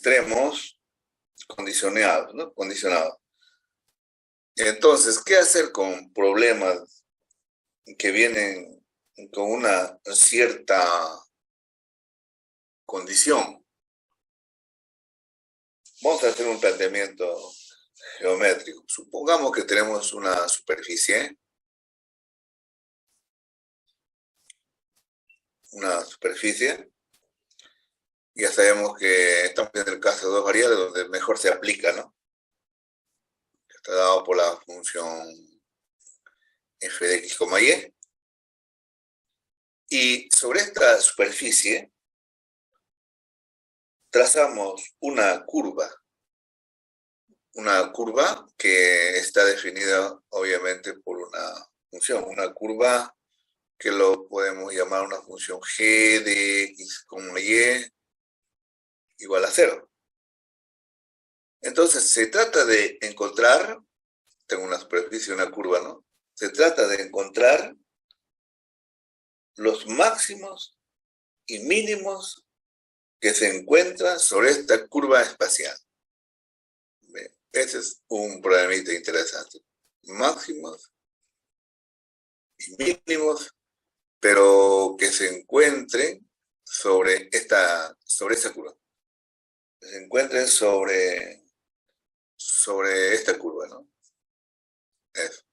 extremos condicionados, ¿no? Condicionados. Entonces, ¿qué hacer con problemas que vienen con una cierta condición? Vamos a hacer un planteamiento geométrico. Supongamos que tenemos una superficie, ya sabemos que estamos en el caso de dos variables donde mejor se aplica, ¿no? Está dado por la función f de x, y. Y sobre esta superficie trazamos una curva que está definida obviamente por una función, una curva que lo podemos llamar una función g de x, y igual a 0. Entonces se trata de encontrar, tengo una superficie, una curva, ¿no? Se trata de encontrar los máximos y mínimos que se encuentran sobre esta curva espacial. Ese es un problemita interesante. Máximos y mínimos, pero que se encuentren sobre esta curva. Que se encuentren sobre esta curva, ¿no? Eso.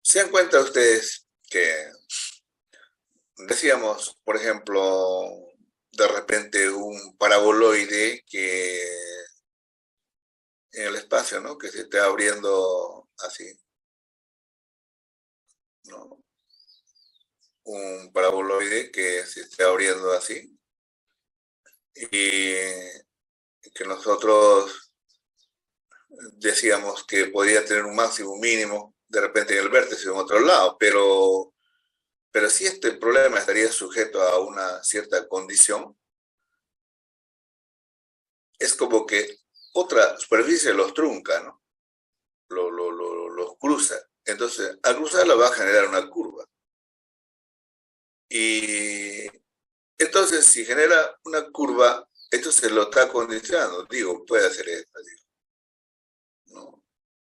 ¿Se dan cuenta ustedes que decíamos, por ejemplo, de repente un paraboloide que en el espacio, ¿no? Que se está abriendo así, ¿no? Un paraboloide que se está abriendo así y que nosotros decíamos que podía tener un máximo, un mínimo, de repente en el vértice o en otro lado, pero si este problema estaría sujeto a una cierta condición, es como que otra superficie los trunca, ¿no? Los cruza. Entonces, al cruzarla va a generar una curva. Y entonces, si genera una curva, entonces lo está condicionando. Digo, puede hacer esto, ¿no?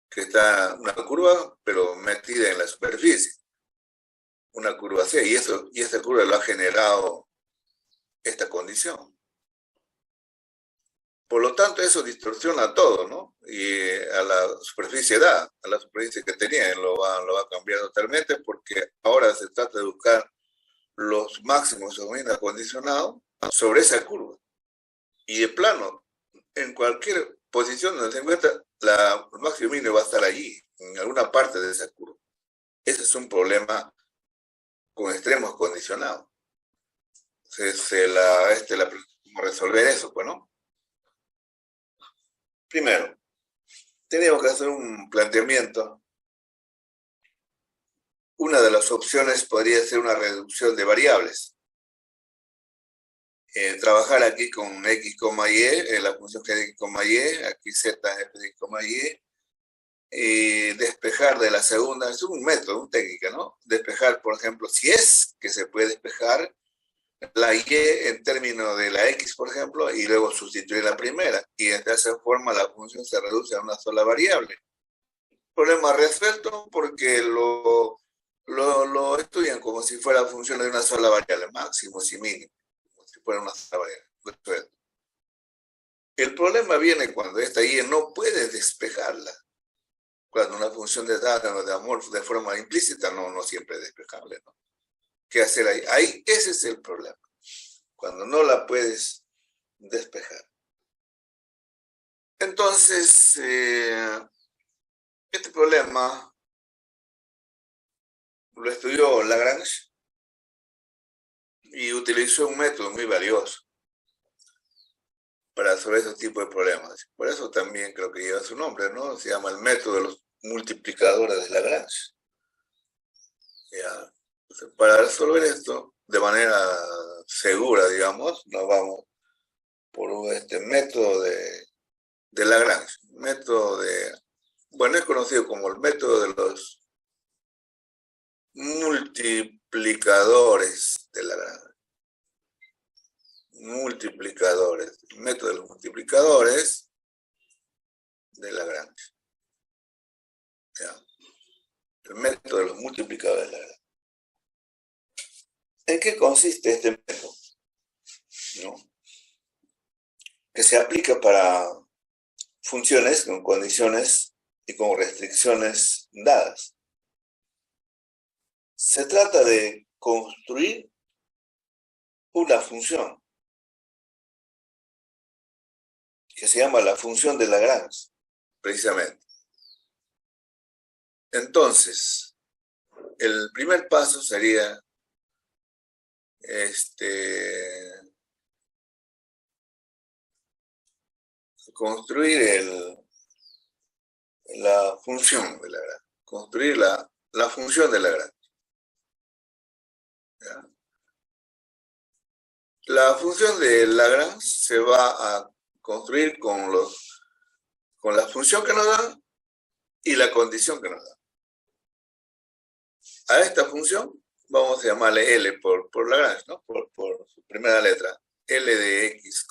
Que está una curva, pero metida en la superficie. Una curva C, y esta curva lo ha generado esta condición. Por lo tanto, eso distorsiona todo, ¿no? Y a la superficie a la superficie que tenía, lo va a cambiar totalmente, porque ahora se trata de buscar los máximos o mínimos acondicionados sobre esa curva. Y de plano, en cualquier posición donde se encuentra, el máximo mínimo va a estar allí, en alguna parte de esa curva. Ese es un problema con extremos condicionados. ¿Cómo resolver eso? Pues, ¿no? Primero, tenemos que hacer un planteamiento. Una de las opciones podría ser una reducción de variables. Trabajar aquí con x, y, la función g de x, y, aquí z f de x, y despejar de la segunda, es un método, una técnica, ¿no? Despejar, por ejemplo, si es que se puede despejar la y en términos de la x, por ejemplo, y luego sustituir la primera, y de esa forma la función se reduce a una sola variable. Problema resuelto porque lo estudian como si fuera función de una sola variable, máximos y mínimos, como si fuera una sola variable. Resuelto. El problema viene cuando esta y no puedes despejarla. Cuando una función de amor de forma implícita no siempre es despejable, ¿no? ¿Qué hacer ahí? Ahí ese es el problema. Cuando no la puedes despejar. Entonces, este problema lo estudió Lagrange y utilizó un método muy valioso para resolver ese tipo de problemas. Por eso también creo que lleva su nombre, ¿no? Se llama el método de los multiplicadores de Lagrange. Ya. Entonces, para resolver esto de manera segura, digamos, nos vamos por este método de Lagrange. Bueno, es conocido como el método de los multiplicadores de Lagrange. Multiplicadores ¿ya? El método de los multiplicadores de Lagrange. ¿En qué consiste este método? ¿No? Que se aplica para funciones con condiciones y con restricciones dadas. Se trata de construir una función que se llama la función de Lagrange, precisamente. Entonces, el primer paso sería construir la función de Lagrange, construir la función de Lagrange. ¿Ya? La función de Lagrange se va a construir con la función que nos da y la condición que nos da. A esta función vamos a llamarle L por Lagrange, ¿no? Por su primera letra. L de X,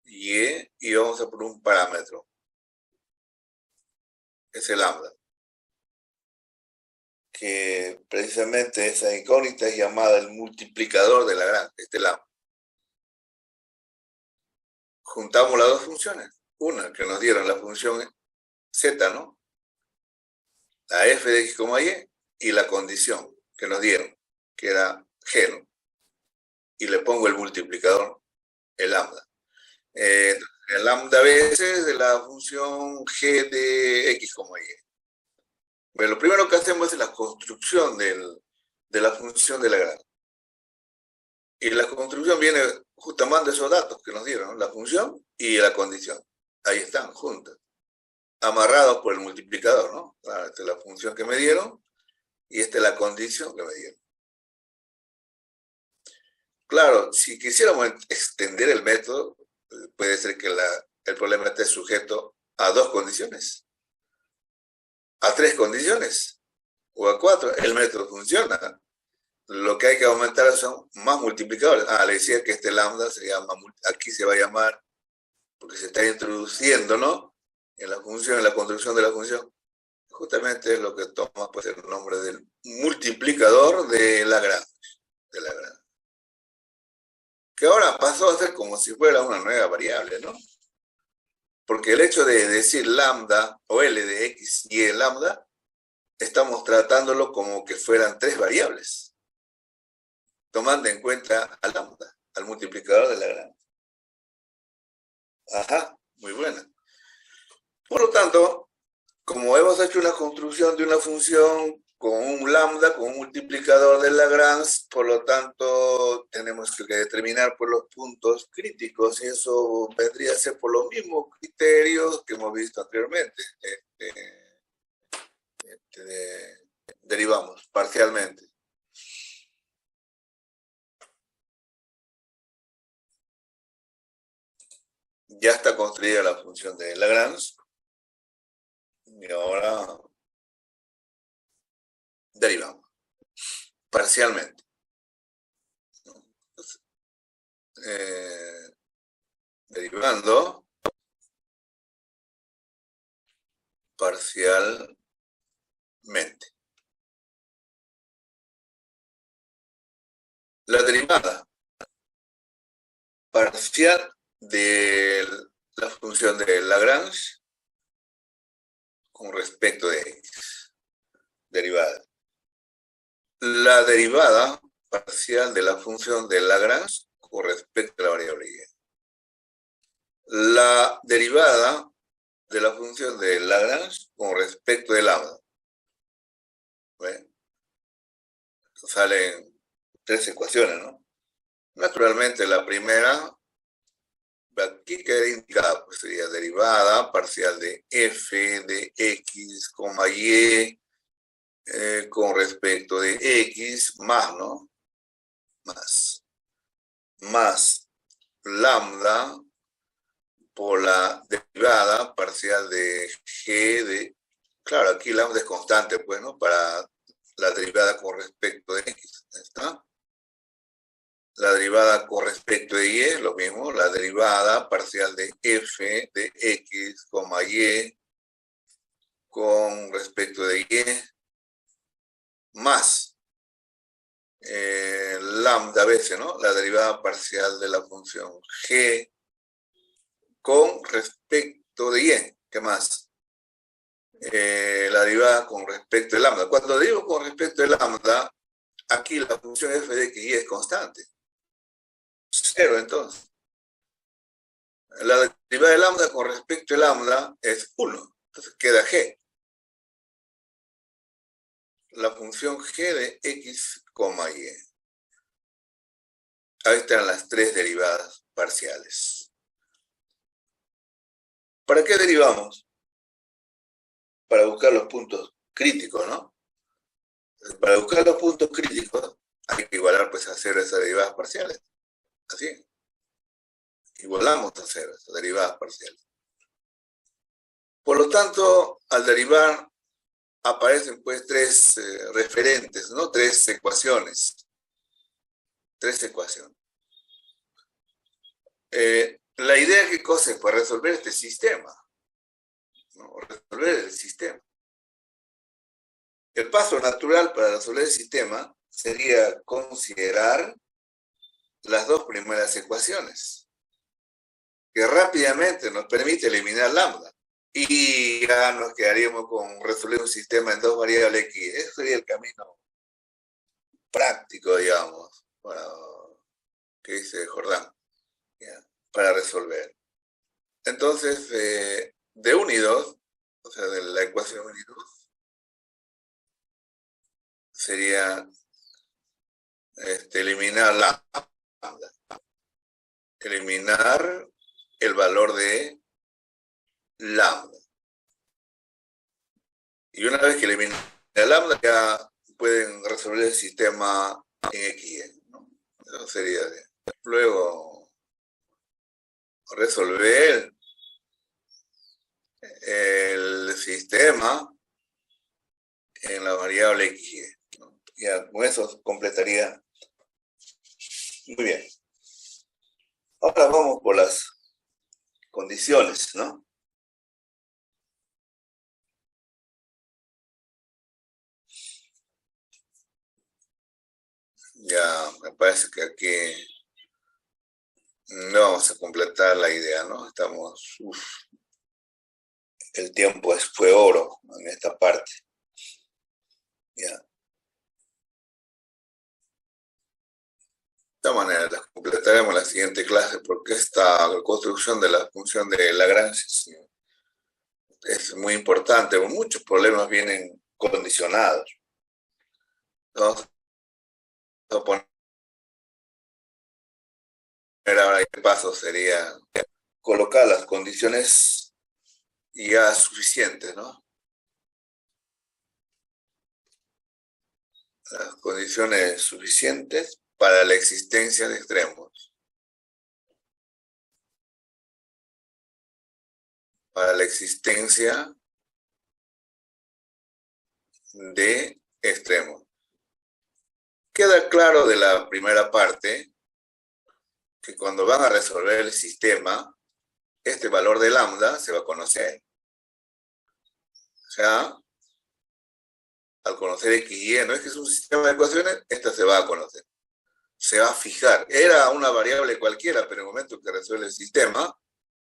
y vamos a poner un parámetro. Es el lambda. Que precisamente esa incógnita es llamada el multiplicador de Lagrange, este lambda. Juntamos las dos funciones. Una que nos dieron la función z, ¿no? La f de x, y la condición que nos dieron, que era g, ¿no? Y le pongo el multiplicador, el lambda. El lambda veces de la función g de x, y. Bueno, lo primero que hacemos es la construcción de la función de Lagrange. Y la construcción viene justamente de esos datos que nos dieron, ¿no? La función y la condición. Ahí están, juntas. Amarrados por el multiplicador, ¿no? Claro, esta es la función que me dieron y esta es la condición que me dieron. Claro, si quisiéramos extender el método, puede ser que el problema esté sujeto a 2 condiciones, a 3 condiciones, o a 4. El método funciona. Lo que hay que aumentar son más multiplicadores. Le decía que este lambda se llama, aquí se va a llamar, porque se está introduciendo, ¿no? En la función, en la construcción de la función. Justamente es lo que toma pues, el nombre del multiplicador de Lagrange. Que ahora pasó a ser como si fuera una nueva variable, ¿no? Porque el hecho de decir lambda o L de X, Y lambda, estamos tratándolo como que fueran 3 variables, tomando en cuenta al lambda, al multiplicador de Lagrange. Ajá, muy buena. Por lo tanto, como hemos hecho una construcción de una función con un lambda, con un multiplicador de Lagrange, por lo tanto, tenemos que determinar por los puntos críticos, y eso vendría a ser por los mismos criterios que hemos visto anteriormente. Derivamos parcialmente. Ya está construida la función de Lagrange. Y ahora derivamos parcialmente. Entonces, derivando parcialmente. La derivada parcial de la función de Lagrange con respecto de x. Derivada. La derivada parcial de la función de Lagrange con respecto a la variable y. La derivada de la función de Lagrange con respecto de lambda. ¿Ven? Salen 3 ecuaciones, ¿no? Naturalmente la primera, aquí queda indicada, pues sería derivada parcial de f de x, y con respecto de x más, ¿no? Más lambda por la derivada parcial de g de, claro, aquí lambda es constante, pues, ¿no? Para la derivada con respecto de x, ¿está? La derivada con respecto de y es lo mismo, la derivada parcial de f de x, y con respecto de y más lambda veces, ¿no? La derivada parcial de la función g con respecto de y. ¿Qué más? La derivada con respecto de lambda. Cuando digo con respecto de lambda, aquí la función f de x y es constante. Cero, entonces. La derivada de lambda con respecto de lambda es 1. Entonces queda g. La función g de x, y. Ahí están las tres derivadas parciales. ¿Para qué derivamos? Para buscar los puntos críticos, ¿no? Para buscar los puntos críticos hay que igualar pues a cero esas derivadas parciales. Así. Igualamos a cero esas derivadas parciales. Por lo tanto, al derivar aparecen pues tres referentes, ¿no? Tres ecuaciones. La idea que cosa es para resolver este sistema, ¿no? Resolver el sistema. El paso natural para resolver el sistema sería considerar las dos primeras ecuaciones, que rápidamente nos permite eliminar lambda. Y ya nos quedaríamos con resolver un sistema en dos variables x. Ese sería el camino práctico, digamos, que dice Jordán, ¿ya? Para resolver. Entonces, de 1 y 2, o sea, de la ecuación 1 y 2, sería eliminar lambda. Eliminar el valor de lambda. Y una vez que eliminen la lambda, ya pueden resolver el sistema en x, ¿no? Eso sería de. Luego, resolver el sistema en la variable x, ¿no? Ya con eso completaría. Muy bien. Ahora vamos por las condiciones, ¿no? Ya me parece que aquí no vamos a completar la idea, ¿no? El tiempo fue oro en esta parte. Ya. De esta manera las completaremos en la siguiente clase porque esta construcción de la función de Lagrange es muy importante. Muchos problemas vienen condicionados. Vamos a poner ahora el paso sería colocar las condiciones ya suficientes, ¿no? Las condiciones suficientes para la existencia de extremos. Para la existencia de extremos. Queda claro de la primera parte que cuando van a resolver el sistema, este valor de lambda se va a conocer. O sea, al conocer x y y, no es que es un sistema de ecuaciones, esta se va a conocer. Se va a fijar. Era una variable cualquiera, pero en el momento que resuelve el sistema,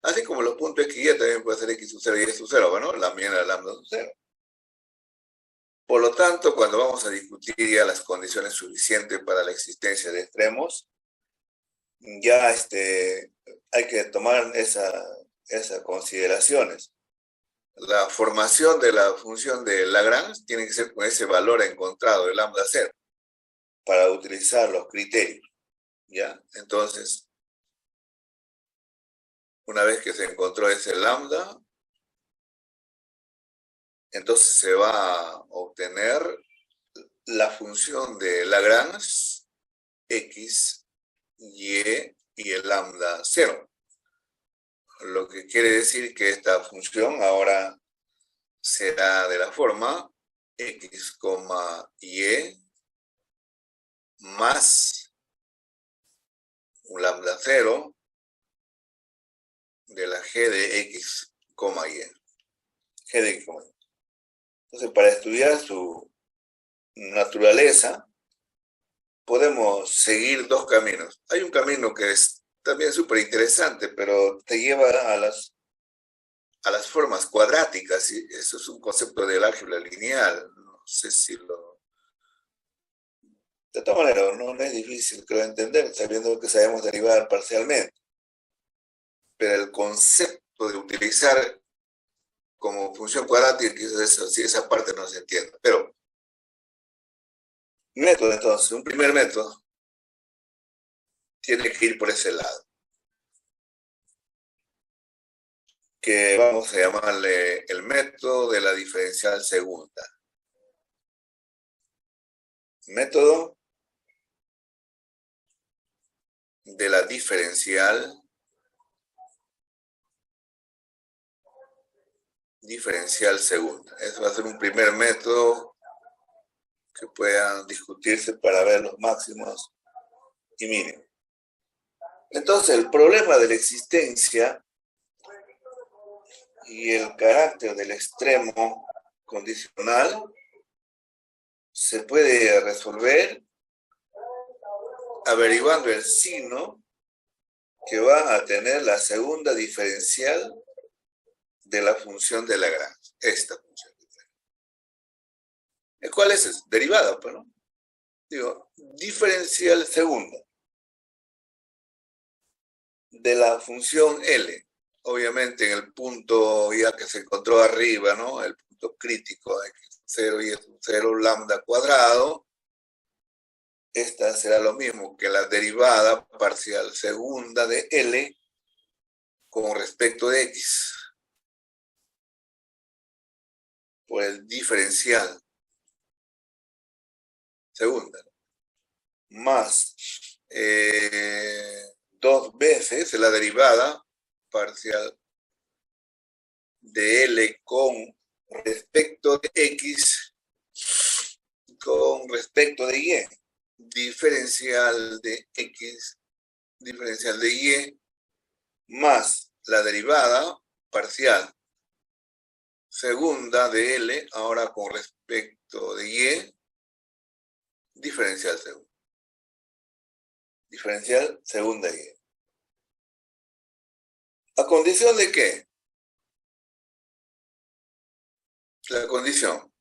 así como los puntos x y y también puede ser x sub 0 y y sub 0, ¿no? La mía era lambda sub 0. Por lo tanto, cuando vamos a discutir ya las condiciones suficientes para la existencia de extremos, ya hay que tomar esas consideraciones. La formación de la función de Lagrange tiene que ser con ese valor encontrado de lambda 0 para utilizar los criterios, ¿ya? Entonces, una vez que se encontró ese lambda, entonces se va a obtener la función de Lagrange x, y el lambda 0. Lo que quiere decir que esta función ahora será de la forma x, y más un lambda 0 de la g de x, y. G de x, y. Entonces, para estudiar su naturaleza, podemos seguir dos caminos. Hay un camino que es también súper interesante, pero te lleva a las formas cuadráticas, y eso es un concepto del álgebra lineal. No sé si lo... De todas maneras, no es difícil, creo, entender, sabiendo que sabemos derivar parcialmente. Pero el concepto de utilizar como función cuadrática, quizás sí, esa parte no se entiende. Pero, método entonces, un primer método, tiene que ir por ese lado, que vamos a llamarle el método de la diferencial segunda. Método de la diferencial segunda. Ese va a ser un primer método que puedan discutirse para ver los máximos y mínimos. Entonces, el problema de la existencia y el carácter del extremo condicional se puede resolver averiguando el signo que va a tener la segunda diferencial de la función de Lagrange, esta función. ¿Cuál es? Derivada, pues, ¿no? Digo, diferencial segunda de la función L. Obviamente en el punto ya que se encontró arriba, ¿no? El punto crítico, x0 y s0 lambda cuadrado. Esta será lo mismo que la derivada parcial segunda de L con respecto de x por el diferencial segunda, más dos veces la derivada parcial de L con respecto de x con respecto de y. Diferencial de x, diferencial de y, más la derivada parcial segunda de L, ahora con respecto de y, diferencial segunda. Diferencial segunda y. ¿A condición de qué? La condición.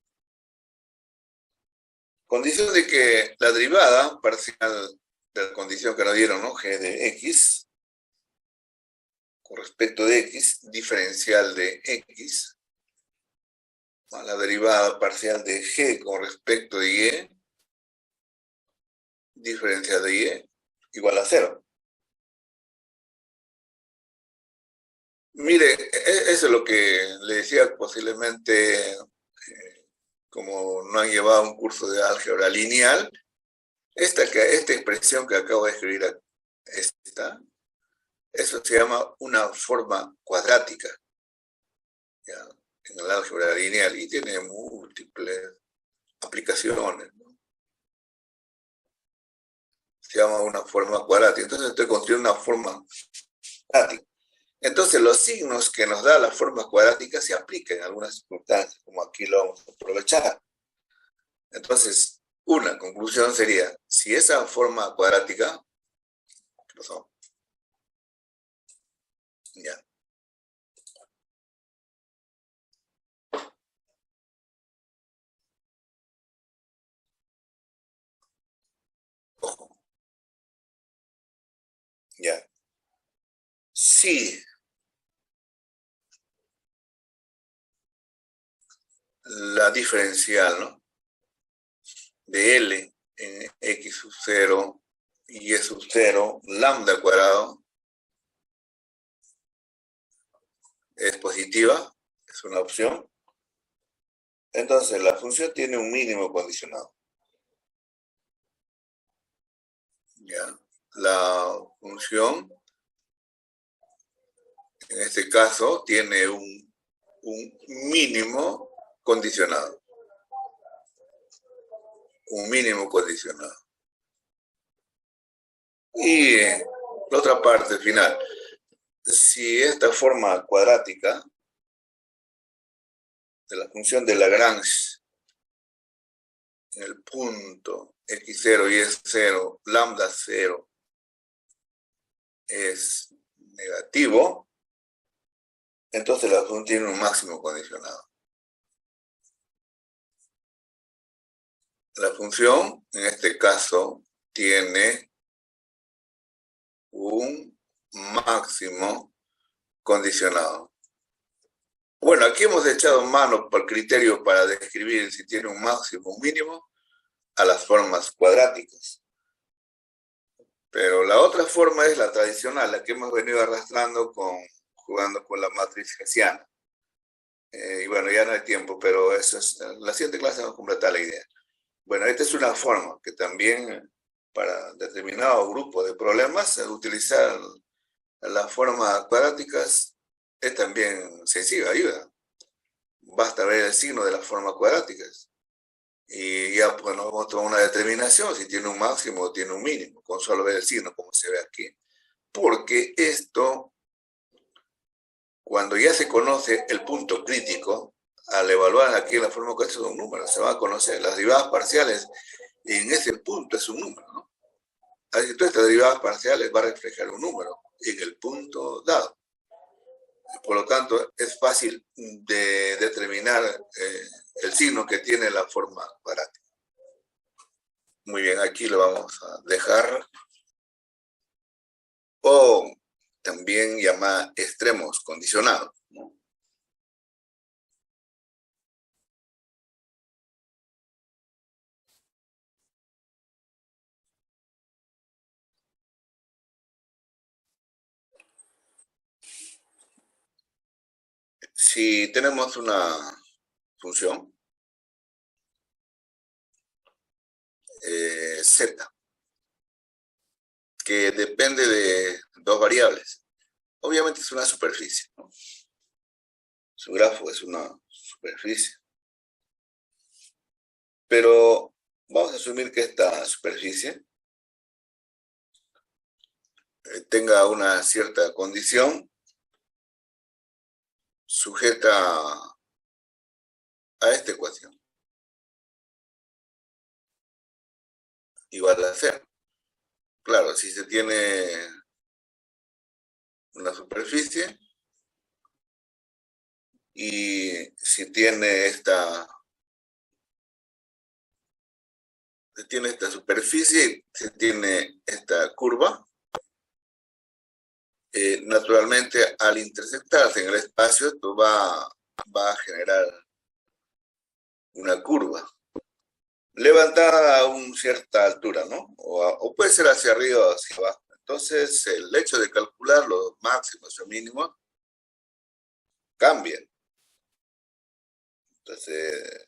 Condición de que la derivada parcial de la condición que nos dieron, ¿no? G de x, con respecto de x, diferencial de x, más la derivada parcial de g con respecto de y, diferencial de y, igual a 0. Mire, eso es lo que le decía posiblemente, como no han llevado un curso de álgebra lineal, esta expresión que acabo de escribir, eso se llama una forma cuadrática, ¿ya? En el álgebra lineal, y tiene múltiples aplicaciones, ¿no? Se llama una forma cuadrática. Entonces estoy construyendo una forma cuadrática. Entonces los signos que nos da la forma cuadrática se aplican en algunas circunstancias, como aquí lo vamos a aprovechar. Entonces, una conclusión sería, si esa forma cuadrática, ¿qué pasó? Ya. Ojo. Ya. Si la diferencial, ¿no? De L en x sub 0 y y sub 0, lambda cuadrado, es positiva, es una opción. Entonces, la función tiene un mínimo condicionado. ¿Ya? La función, en este caso, tiene un mínimo condicionado. Un mínimo condicionado. Y la otra parte final, si esta forma cuadrática de la función de Lagrange en el punto x0 y es 0, lambda 0 es negativo, entonces la función tiene un máximo condicionado. La función, en este caso, tiene un máximo condicionado. Bueno, aquí hemos echado mano por criterio para describir si tiene un máximo o un mínimo a las formas cuadráticas. Pero la otra forma es la tradicional, la que hemos venido arrastrando jugando con la matriz hessiana. Y bueno, ya no hay tiempo, pero eso es, la siguiente clase vamos a completar la idea. Bueno, esta es una forma que también para determinado grupo de problemas, utilizar las formas cuadráticas es también sencillo, ayuda. Basta ver el signo de las formas cuadráticas. Y ya pues nos vamos a tomar una determinación si tiene un máximo o tiene un mínimo, con solo ver el signo como se ve aquí. Porque esto, cuando ya se conoce el punto crítico, al evaluar aquí la forma cuadrática es un número, se va a conocer las derivadas parciales y en ese punto es un número, ¿no? Así que todas estas derivadas parciales va a reflejar un número en el punto dado. Por lo tanto, es fácil de determinar el signo que tiene la forma cuadrática. Muy bien, aquí lo vamos a dejar. O también llamada extremos condicionados, ¿no? Si tenemos una función z, que depende de dos variables, obviamente es una superficie, ¿no? Su grafo es una superficie. Pero vamos a asumir que esta superficie tenga una cierta condición sujeta a esta ecuación, igual a 0. Claro, si se tiene una superficie y si tiene esta superficie, se tiene esta curva, naturalmente al intersectarse en el espacio, esto va a generar una curva levantada a una cierta altura, ¿no? O puede ser hacia arriba o hacia abajo. Entonces, el hecho de calcular los máximos o mínimos cambia. Entonces,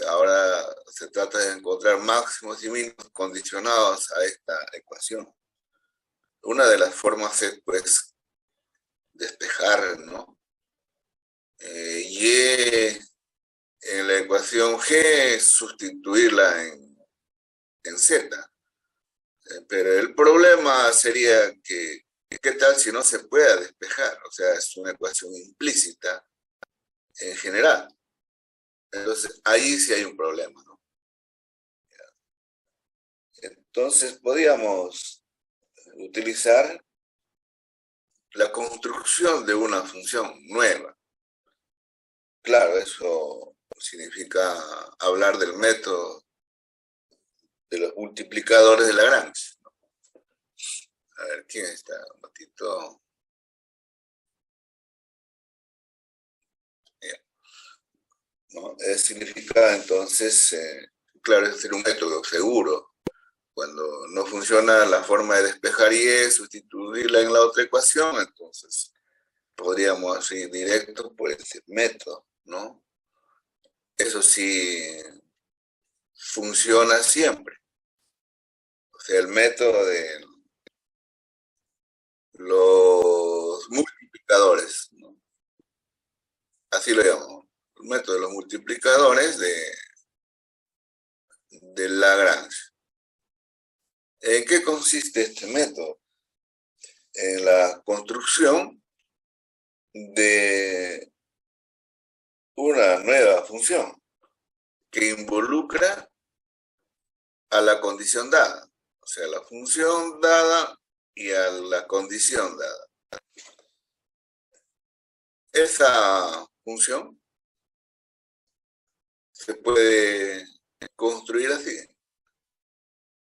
ahora se trata de encontrar máximos y mínimos condicionados a esta ecuación. Una de las formas es, pues, despejar, ¿no? Y en la ecuación G, sustituirla en Z. Pero el problema sería que, ¿qué tal si no se pueda despejar? O sea, es una ecuación implícita en general. Entonces, ahí sí hay un problema, ¿no? Entonces, podríamos utilizar la construcción de una función nueva. Claro, eso significa hablar del método de los multiplicadores de Lagrange. A ver, ¿quién está? Un ratito. ¿No? Significa entonces, claro, es un método seguro. Cuando no funciona la forma de despejar y sustituirla en la otra ecuación, entonces podríamos ir directo por ese método, ¿no? Eso sí funciona siempre. O sea, el método de los multiplicadores, ¿no? Así lo llamamos. El método de los multiplicadores de Lagrange. ¿En qué consiste este método? En la construcción de una nueva función que involucra a la condición dada, o sea, la función dada y a la condición dada. Esa función se puede construir así.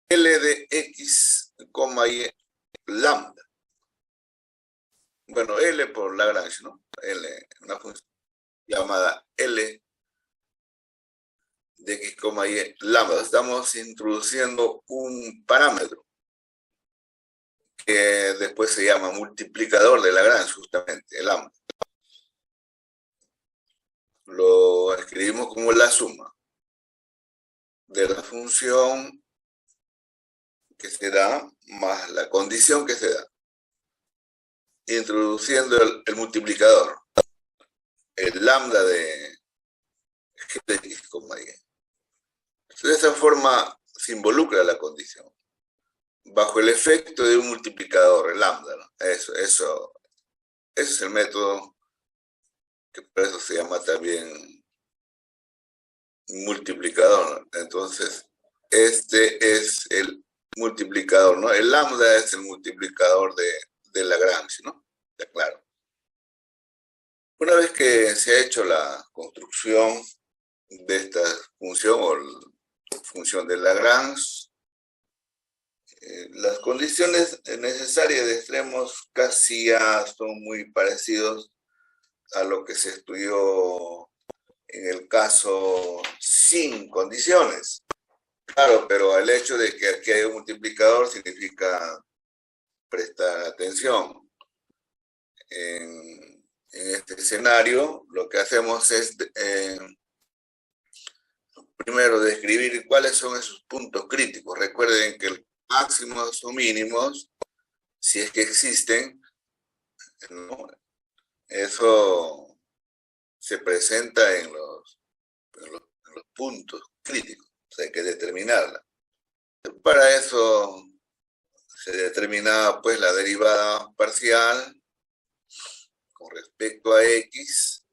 L de x, y lambda. Bueno, L por Lagrange, ¿no? L, una función llamada L de x, y lambda. Estamos introduciendo un parámetro que después se llama multiplicador de Lagrange, justamente, el lambda. Lo escribimos como la suma de la función que se da más la condición que se da, introduciendo el multiplicador, el lambda de g de x, y. De esa forma se involucra la condición, bajo el efecto de un multiplicador, el lambda, ¿no? Eso es el método que por eso se llama también multiplicador, ¿no? Entonces, este es el multiplicador, ¿no? El lambda es el multiplicador de Lagrange, ¿no? Ya claro. Una vez que se ha hecho la construcción de esta función o la función de Lagrange, las condiciones necesarias de extremos casi ya son muy parecidos a lo que se estudió en el caso sin condiciones. Claro, pero el hecho de que aquí hay un multiplicador significa prestar atención. En este escenario, lo que hacemos es primero describir cuáles son esos puntos críticos. Recuerden que los máximos o mínimos, si es que existen, ¿no? Eso se presenta en los puntos críticos. O sea, hay que determinarla. Para eso se determinaba pues la derivada parcial con respecto a x,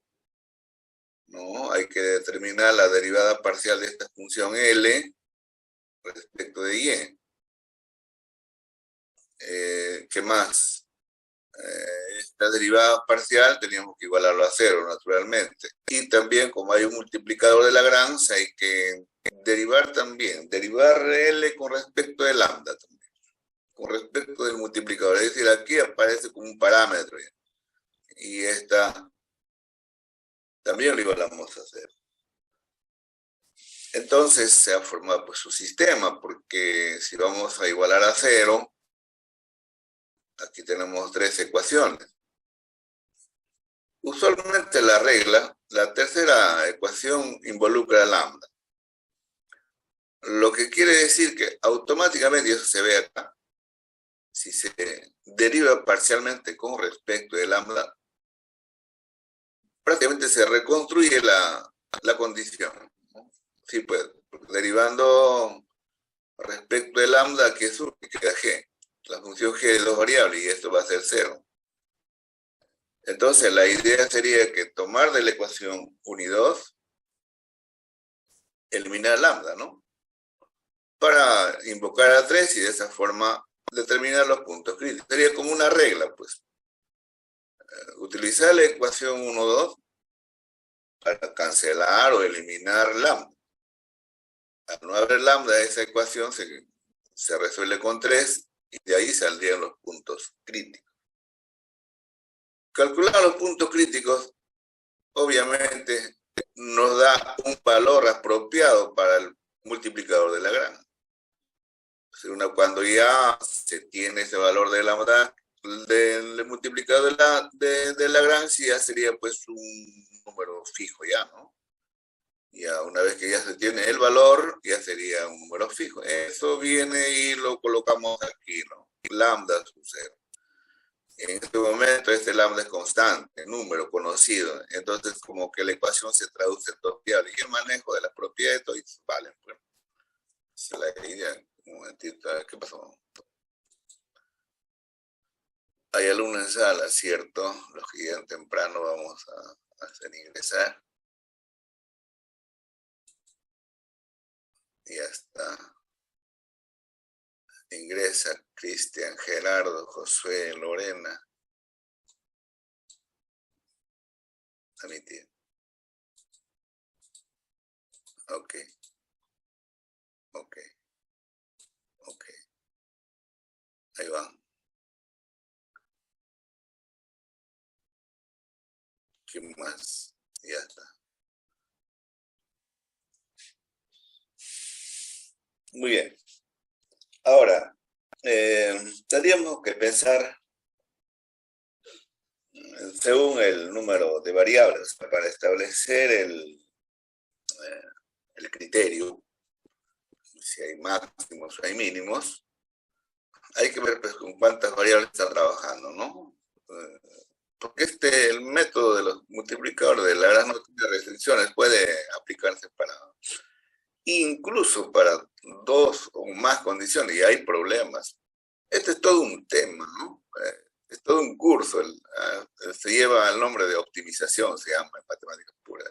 ¿no? Hay que determinar la derivada parcial de esta función L respecto de y. ¿Qué más? Esta derivada parcial teníamos que igualarlo a cero, naturalmente. Y también, como hay un multiplicador de Lagrange, hay que derivar también, derivar L con respecto de lambda también, con respecto del multiplicador. Es decir, aquí aparece como un parámetro. Y esta también lo igualamos a cero. Entonces se ha formado pues su sistema, porque si vamos a igualar a cero, aquí tenemos tres ecuaciones. Usualmente la regla, la tercera ecuación involucra lambda. Lo que quiere decir que automáticamente, y eso se ve acá, si se deriva parcialmente con respecto de lambda, prácticamente se reconstruye la condición, ¿no? Sí, pues, derivando respecto de lambda, que es 1, que queda g. La función g de dos variables, y esto va a ser 0. Entonces, la idea sería que tomar de la ecuación 1 y 2, eliminar lambda, ¿no? Para invocar a 3 y de esa forma determinar los puntos críticos. Sería como una regla, pues. Utilizar la ecuación 1-2 para cancelar o eliminar lambda. Al no haber lambda, esa ecuación se resuelve con 3 y de ahí saldrían los puntos críticos. Calcular los puntos críticos, obviamente, nos da un valor apropiado para el multiplicador de Lagrange. Cuando ya se tiene ese valor de lambda del multiplicador de Lagrange, ya sería pues un número fijo ya, ¿no? Ya una vez que ya se tiene el valor, ya sería un número fijo. Eso viene y lo colocamos aquí, ¿no? Lambda sub 0. En este momento este lambda es constante, número conocido. Entonces como que la ecuación se traduce en dos variables. Y el manejo de las propiedades valen. Bueno, esa es la idea. Un momentito, ¿qué pasó? Hay alumnos en sala, ¿cierto? Los que llegan temprano vamos a hacer ingresar. Ya está. Ingresa Cristian, Gerardo, Josué, Lorena. A mi tía. Ok. Ok. Ok. Ahí van. ¿Quién más? Ya está. Muy bien. Ahora, tendríamos que pensar según el número de variables para establecer el criterio, si hay máximos o hay mínimos. Hay que ver pues, con cuántas variables está trabajando, ¿no? Porque el método de los multiplicadores de la gran no tiene restricciones, puede aplicarse para incluso para dos o más condiciones, y hay problemas. Este es todo un tema, ¿no? Es todo un curso, se lleva el nombre de optimización, se llama en matemáticas puras.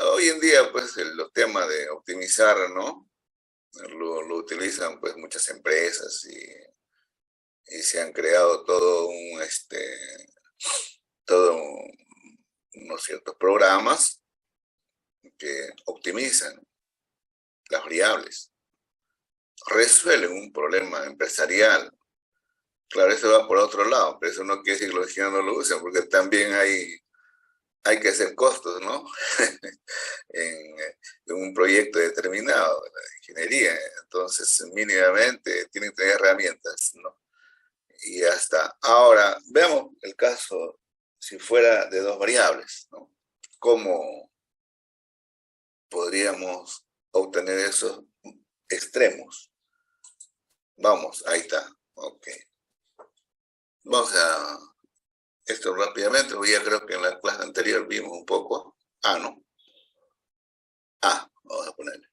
Hoy en día, pues, los temas de optimizar, ¿no? Lo utilizan, pues, muchas empresas y se han creado todo unos ciertos programas que optimizan las variables, resuelven un problema empresarial. Claro, eso va por otro lado, pero eso no quiere decir que los ingenieros no lo usen, porque también hay que hacer costos, ¿no? en, en un proyecto determinado de la ingeniería. Entonces, mínimamente tienen que tener herramientas, ¿no? Y ya está. Ahora, veamos el caso si fuera de dos variables, ¿no? ¿Cómo podríamos obtener esos extremos? Vamos, ahí está. Ok. Vamos a esto rápidamente, porque ya creo que en la clase anterior vimos un poco. ¿No? Vamos a ponerle.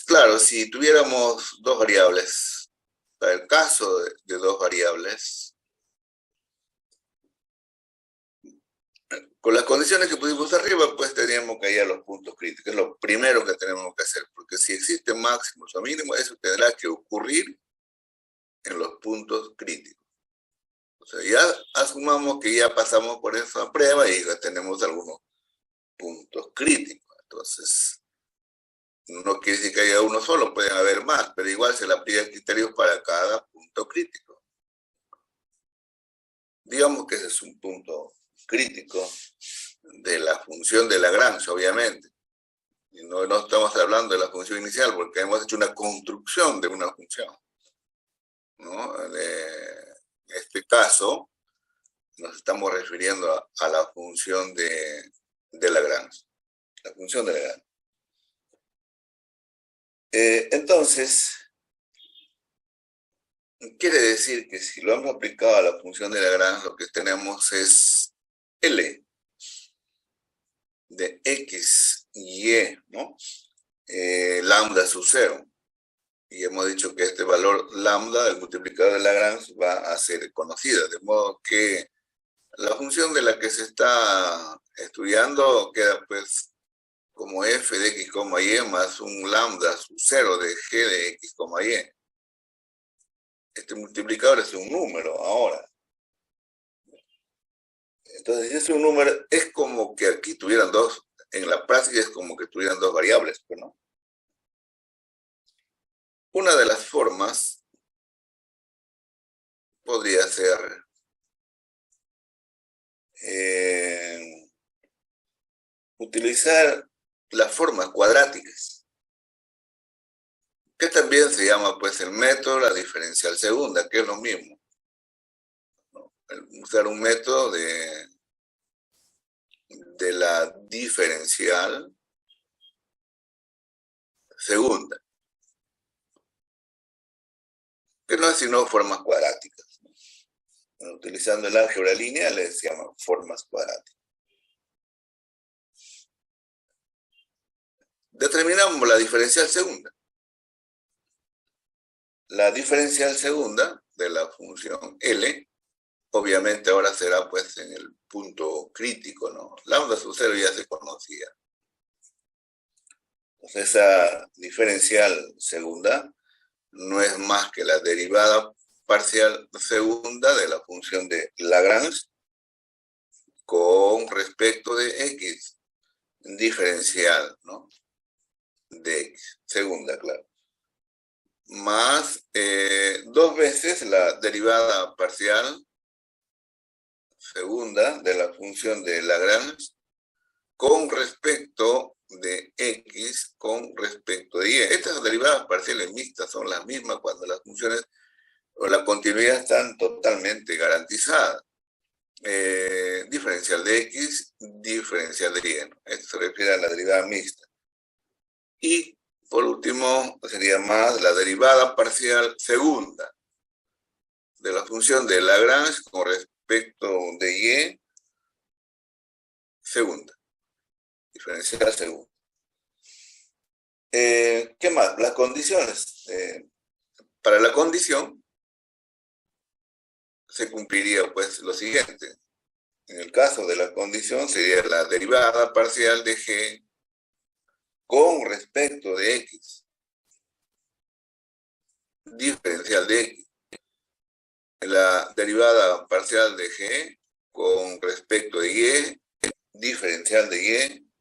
Claro, si tuviéramos dos variables, para el caso de dos variables, con las condiciones que pusimos arriba, pues teníamos que hallar los puntos críticos. Es lo primero que tenemos que hacer, porque si existen máximos o mínimos, eso tendrá que ocurrir en los puntos críticos. O sea, ya asumamos que ya pasamos por esa prueba y ya tenemos algunos puntos críticos. Entonces, no quiere decir que haya uno solo, pueden haber más, pero igual se le aplican criterios para cada punto crítico. Digamos que ese es un punto crítico de la función de Lagrange, obviamente. Y no estamos hablando de la función inicial, porque hemos hecho una construcción de una función, ¿no? En este caso, nos estamos refiriendo a la función de Lagrange. La función de Lagrange. Entonces, quiere decir que si lo hemos aplicado a la función de Lagrange, lo que tenemos es L de X y Y, ¿no? Lambda sub 0. Y hemos dicho que este valor lambda del multiplicador de Lagrange va a ser conocida, de modo que la función de la que se está estudiando queda pues como f de x, y más un lambda sub 0 de g de x, y. Este multiplicador es un número ahora. Entonces, si es un número, es como que aquí tuvieran dos, en la práctica es como que tuvieran dos variables, ¿no? Una de las formas podría ser utilizar las formas cuadráticas, que también se llama pues el método de la diferencial segunda, que es lo mismo, ¿no? Usar un método de la diferencial segunda, que no es sino formas cuadráticas. Utilizando el álgebra lineal se llaman formas cuadráticas. Determinamos la diferencial segunda. La diferencial segunda de la función L, obviamente ahora será pues en el punto crítico, ¿no? Lambda sub 0 ya se conocía. esa diferencial segunda no es más que la derivada parcial segunda de la función de Lagrange con respecto de x diferencial, ¿no? De x, segunda, claro. Más dos veces la derivada parcial segunda de la función de Lagrange con respecto de x con respecto de y. Estas derivadas parciales mixtas son las mismas cuando las funciones o la continuidad están totalmente garantizadas. Diferencial de x, diferencial de y. Esto se refiere a la derivada mixta. Y por último sería más la derivada parcial segunda de la función de Lagrange con respecto de y segunda. Diferencial segunda. ¿Qué más? Las condiciones. Para la condición se cumpliría pues lo siguiente. En el caso de la condición sería la derivada parcial de g con respecto de x, diferencial de x. La derivada parcial de g con respecto de y, diferencial de y,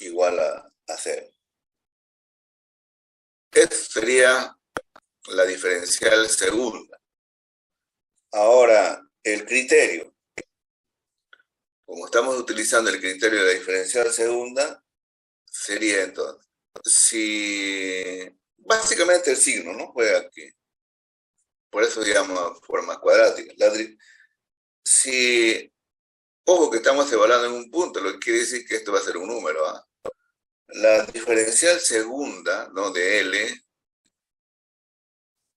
igual a 0. Esta sería la diferencial segunda. Ahora, el criterio. Como estamos utilizando el criterio de la diferencial segunda, sería entonces, si básicamente el signo, ¿no? Juega aquí. Por eso se llama forma cuadrática. Si, ojo que estamos evaluando en un punto, lo que quiere decir que esto va a ser un número, ¿ah? La diferencial segunda, ¿no? De L,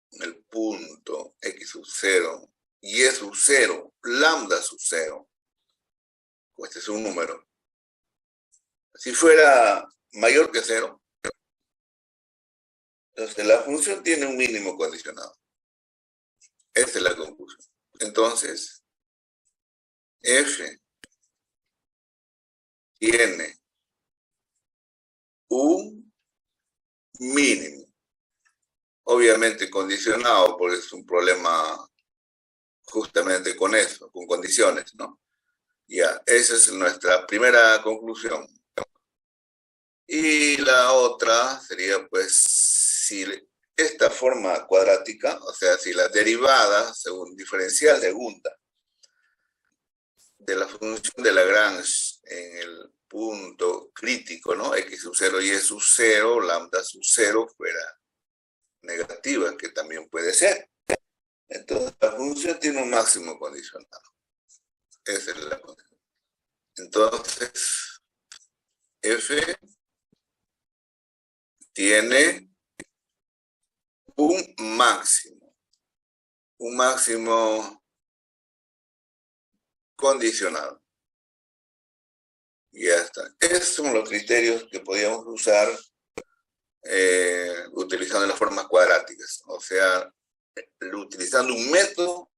el punto x sub 0, y sub 0, lambda sub 0, pues este es un número. Si fuera mayor que 0, entonces la función tiene un mínimo condicionado. Esta es la conclusión. Entonces, f tiene un mínimo, obviamente condicionado, porque es un problema justamente con eso, con condiciones, ¿no? Ya, esa es nuestra primera conclusión. Y la otra sería, pues, si esta forma cuadrática, o sea, si la derivada, según diferencial segunda, de la función de Lagrange en el punto crítico, ¿no? X sub 0 y sub 0, lambda sub 0 fuera negativa, que también puede ser. Entonces, la función tiene un máximo condicionado. Esa es la condición. Entonces, f tiene un máximo condicionado. Y ya está. Esos son los criterios que podíamos usar utilizando las formas cuadráticas. O sea, utilizando un método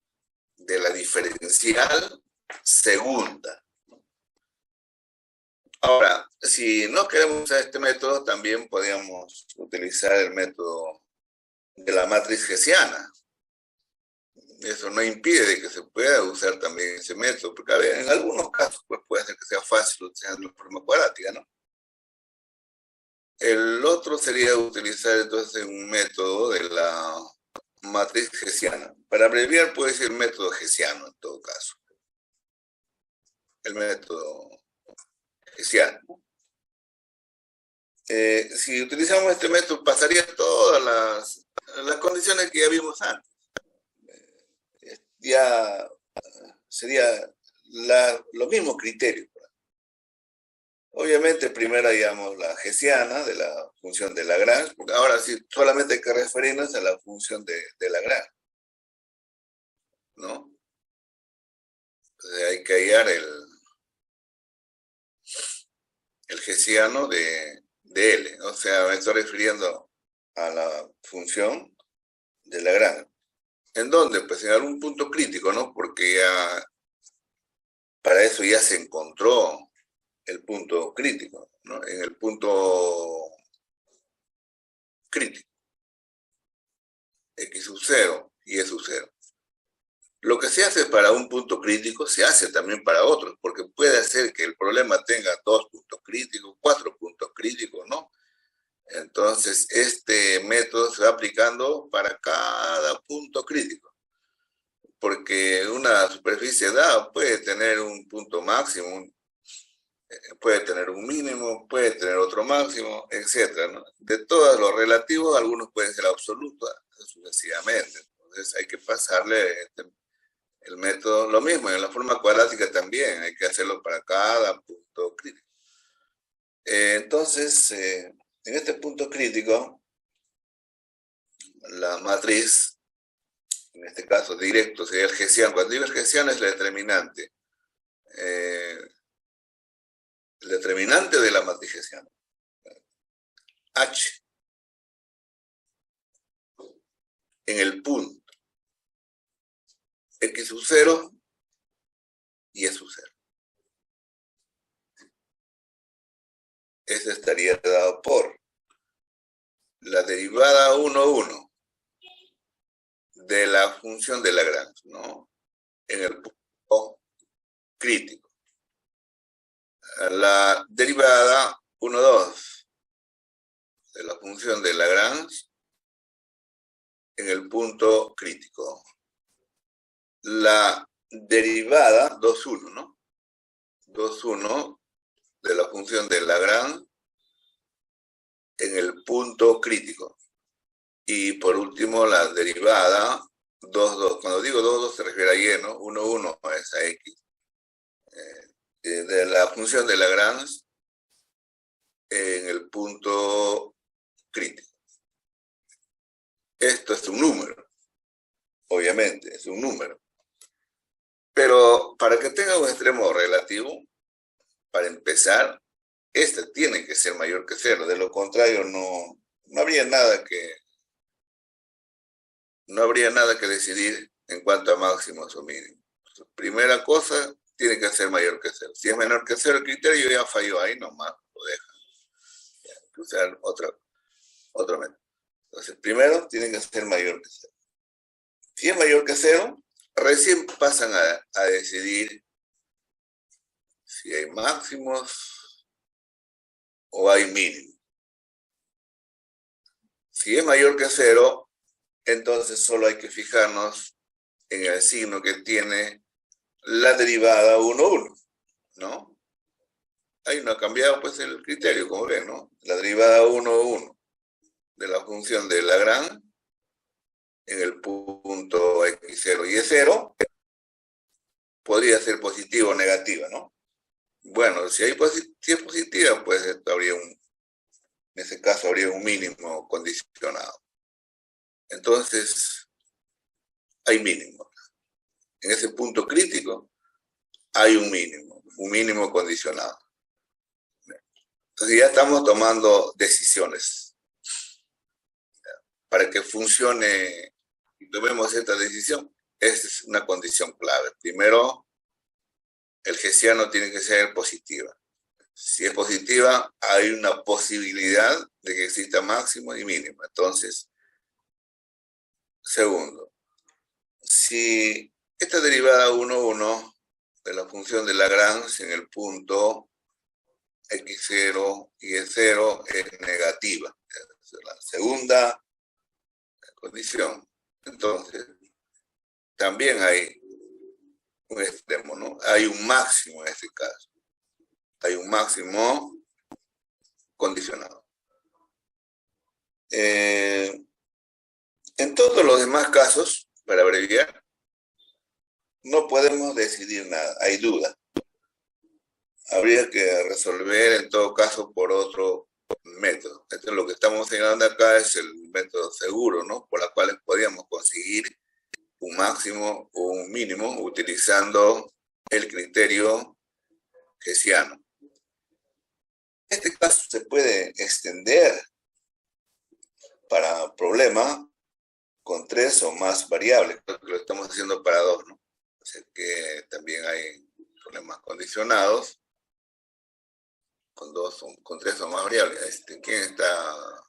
de la diferencial segunda. Ahora, si no queremos usar este método, también podríamos utilizar el método de la matriz hessiana. Eso no impide de que se pueda usar también ese método, porque a ver, en algunos casos pues, puede ser que sea fácil utilizar la forma cuadrática, ¿no? El otro sería utilizar entonces un método de la matriz hessiana. Para abreviar puede ser el método hessiano en todo caso. El método hessiano. Si utilizamos este método pasaría todas las condiciones que ya vimos antes. Ya sería los mismos criterios. Obviamente, primero digamos la hessiana de la función de Lagrange, porque ahora sí solamente hay que referirnos a la función de Lagrange, ¿no? Entonces hay que hallar el hessiano de L, o sea, me estoy refiriendo a la función de Lagrange. ¿En dónde? Pues en algún punto crítico, ¿no? Porque ya para eso ya se encontró el punto crítico, ¿no? En el punto crítico, x sub 0 y e sub 0. Lo que se hace para un punto crítico se hace también para otros, porque puede ser que el problema tenga 2 puntos críticos, 4 puntos críticos, ¿no? Entonces, este método se va aplicando para cada punto crítico, porque una superficie dada puede tener un punto máximo, puede tener un mínimo, puede tener otro máximo, etcétera, ¿no? De todos los relativos, algunos pueden ser absolutos, sucesivamente. Entonces, hay que pasarle el método, lo mismo, en la forma cuadrática también, hay que hacerlo para cada punto crítico. Entonces, en este punto crítico, la matriz, en este caso directo, sería el hessiano. Cuando digo el hessiano es la determinante. El determinante de la matriz hessiana. H. En el punto. X sub 0 y E sub 0. Eso estaría dado por la derivada 1,1 de la función de Lagrange, ¿no? En el punto crítico. La derivada 1,2 de la función de Lagrange en el punto crítico. La derivada 2,1, ¿no? 2,1 de la función de Lagrange en el punto crítico. Y por último, la derivada 2,2. Cuando digo 2,2 se refiere a y, ¿no? 1,1 es a x. De la función de Lagrange en el punto crítico. Esto es un número, obviamente, es un número. Pero para que tenga un extremo relativo, para empezar, este tiene que ser mayor que 0. De lo contrario, no habría nada que decidir en cuanto a máximos o mínimos. Primera cosa, tiene que ser mayor que 0. Si es menor que 0, el criterio ya falló, ahí nomás lo dejan. Hay que usar otro método. Entonces, primero, tiene que ser mayor que 0. Si es mayor que 0, recién pasan a decidir si hay máximos o hay mínimos. Si es mayor que 0, entonces solo hay que fijarnos en el signo que tiene la derivada 1,1, ¿no? Ahí no ha cambiado pues el criterio, como ven, ¿no? La derivada 1,1 de la función de Lagrange en el punto x0 y e0 podría ser positiva o negativa, ¿no? Bueno, si es positiva, pues en ese caso habría un mínimo condicionado. Entonces, hay mínimo. En ese punto crítico hay un mínimo condicionado. Entonces ya estamos tomando decisiones. Para que funcione y tomemos esta decisión, esta es una condición clave. Primero, el hessiano tiene que ser positiva. Si es positiva, hay una posibilidad de que exista máximo y mínimo. Entonces, segundo, si esta derivada 1,1 de la función de Lagrange en el punto x0 y e0 es negativa, es la segunda condición, entonces también hay un extremo, ¿no? Hay un máximo en este caso. Hay un máximo condicionado. En todos los demás casos, para abreviar, no podemos decidir nada, hay duda. Habría que resolver en todo caso por otro método. Entonces, lo que estamos señalando acá es el método seguro, ¿no? Por la cual podríamos conseguir un máximo o un mínimo utilizando el criterio hessiano. Este caso se puede extender para problemas con 3 o más variables. Creo que lo estamos haciendo para 2, ¿no? O sea que también hay problemas condicionados con tres o más variables. ¿Quién está?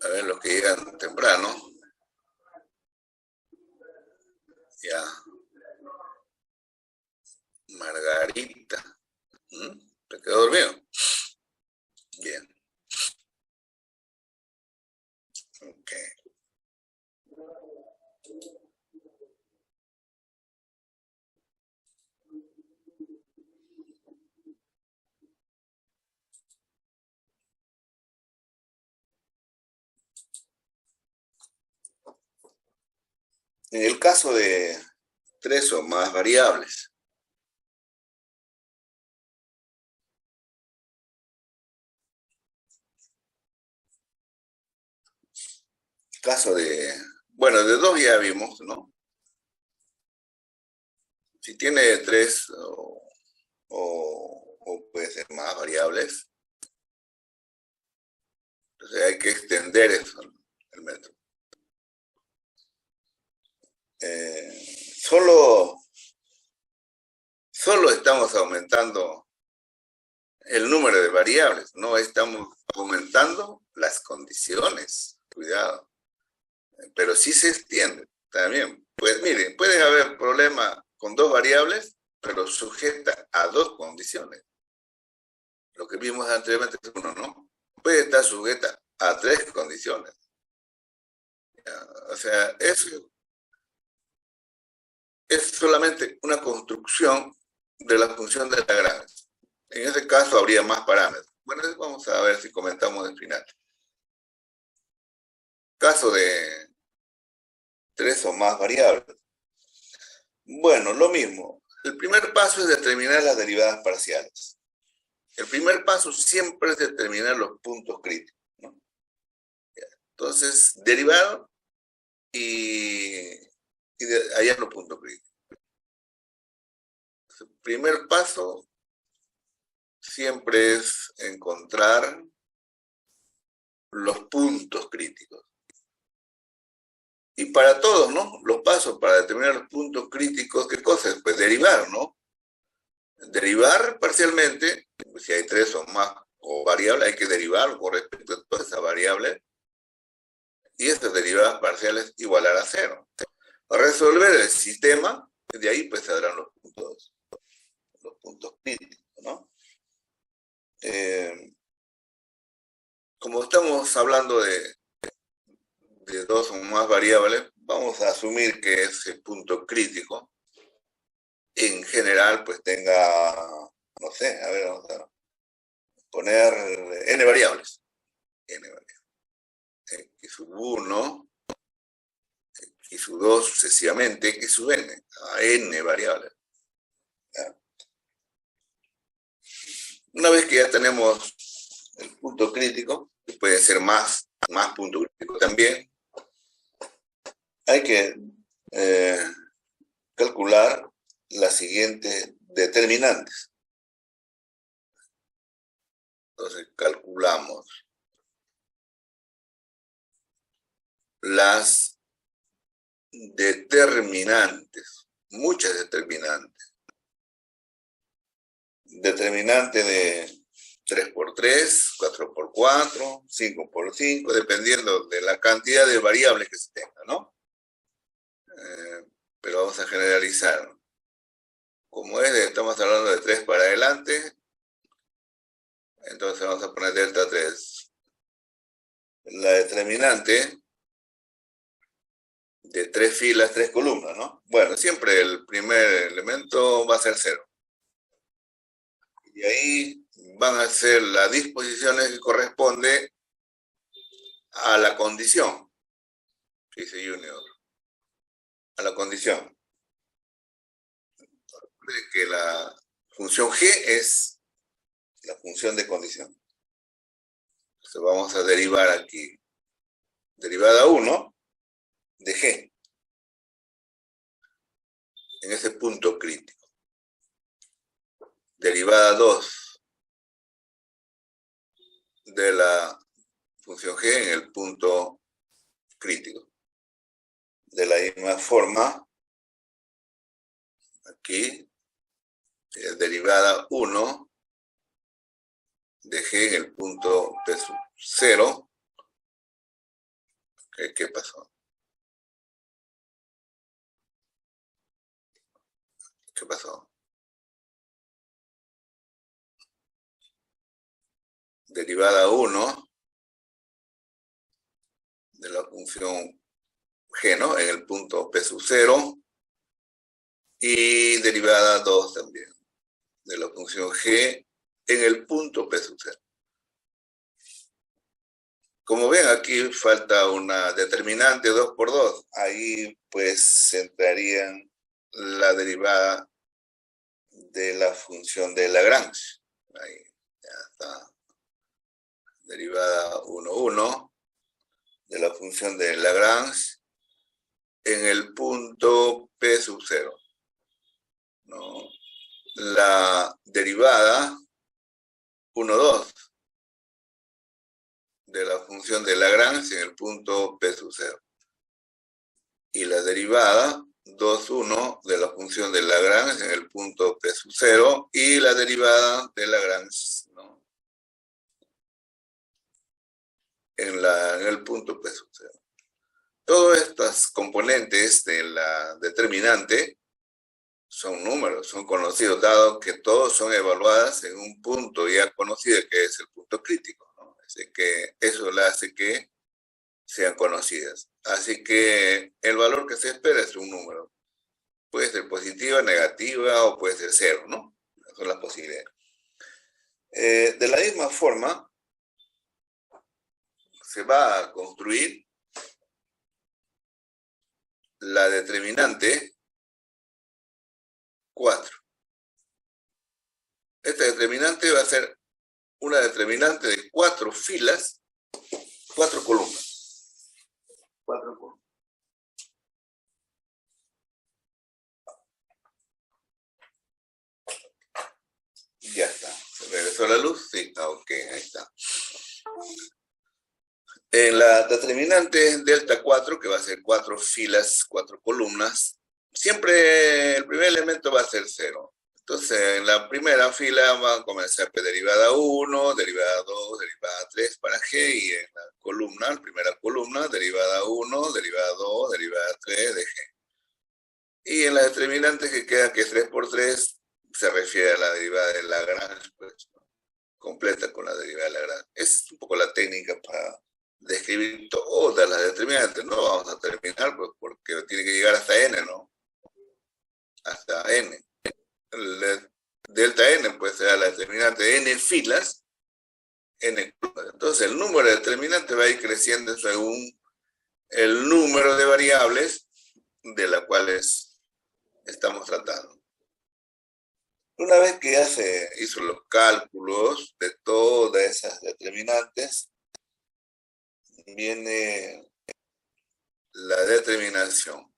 A ver, los que llegan temprano. Ya. Margarita. ¿Te quedó dormido? Bien. Ok. En el caso de tres o más variables, caso de, bueno, de dos ya vimos, ¿no? Si tiene tres o puede ser más variables, entonces hay que extender eso, el método. Solo estamos aumentando el número de variables, no estamos aumentando las condiciones, cuidado, pero sí se extiende también. Pues miren, puede haber problema con dos variables, pero sujeta a dos condiciones. Lo que vimos anteriormente es uno, ¿no? Puede estar sujeta a tres condiciones. O sea, eso es solamente una construcción de la función de Lagrange. En ese caso habría más parámetros. Bueno, vamos a ver si comentamos al final. Caso de tres o más variables. Bueno, lo mismo. El primer paso es determinar las derivadas parciales. El primer paso siempre es determinar los puntos críticos, ¿no? Entonces, derivado y hallar los puntos críticos. El primer paso siempre es encontrar los puntos críticos. Y para todos, ¿no? Los pasos para determinar los puntos críticos, ¿qué cosa es? Pues derivar, ¿no? Derivar parcialmente, si hay tres o más o variables, hay que derivar con respecto a toda esa variable y estas derivadas parciales igualar a cero. Para resolver el sistema, de ahí pues saldrán los puntos críticos, ¿no? Como estamos hablando de dos o más variables, vamos a asumir que ese punto crítico en general pues tenga, no sé, a ver, vamos a poner n variables. N variables. X sub 1, X sub 2 sucesivamente, X sub n, a n variables. ¿Ya? Una vez que ya tenemos el punto crítico, que puede ser más punto crítico también, hay que calcular las siguientes determinantes. Entonces calculamos las determinantes, muchas determinantes. Determinante de 3 por 3, 4 por 4, 5 por 5, dependiendo de la cantidad de variables que se tenga, ¿no? Pero vamos a generalizar. Como estamos hablando de 3 para adelante, entonces vamos a poner delta 3. La determinante de 3 filas, 3 columnas, ¿no? Bueno, siempre el primer elemento va a ser 0. Y ahí van a ser las disposiciones que corresponde a la condición. Dice Junior. A la condición. Que la función g es la función de condición. Entonces vamos a derivar aquí. Derivada 1 de g. En ese punto crítico. Derivada 2 de la función g en el punto crítico. De la misma forma, aquí, derivada 1 de g en el punto p sub 0. ¿Qué pasó? ¿Qué pasó? Derivada 1 de la función g, ¿no? En el punto p sub 0. Y derivada 2 también de la función g en el punto p sub 0. Como ven, aquí falta una determinante 2 por 2. Ahí pues entrarían la derivada de la función de Lagrange. Ahí ya está. Derivada 1, 1 de la función de Lagrange en el punto p sub 0. ¿No? La derivada 1, 2 de la función de Lagrange en el punto p sub 0. Y la derivada 2, 1 de la función de Lagrange en el punto p sub 0 y la derivada de Lagrange, ¿no? en el punto p sub 0. Todas estas componentes de la determinante son números, son conocidos, dado que todos son evaluadas en un punto ya conocido que es el punto crítico, ¿no? Así que eso le hace que sean conocidas. Así que el valor que se espera es un número. Puede ser positiva, negativa o puede ser cero, ¿no? Esas son las posibilidades. De la misma forma, se va a construir la determinante 4. Esta determinante va a ser una determinante de 4 filas, 4 columnas. 4 columnas. Ya está. ¿Se regresó la luz? Sí, ok, ahí está. En la determinante delta 4, que va a ser 4 filas, 4 columnas, siempre el primer elemento va a ser 0. Entonces, en la primera fila va a comenzar P derivada 1, derivada 2, derivada 3 para G, y en la columna, la primera columna, derivada 1, derivada 2, derivada 3 de G. Y en la determinante que queda, que es 3 por 3, se refiere a la derivada de Lagrange, pues, ¿no? Completa con la derivada de Lagrange. Es un poco la técnica para describir todas las determinantes. No vamos a terminar pues, porque tiene que llegar hasta n, ¿no? Hasta n. Delta n pues será la determinante de n filas, n. Entonces el número de determinantes va a ir creciendo según el número de variables de las cuales estamos tratando. Una vez que ya se hizo los cálculos de todas esas determinantes, viene la determinación.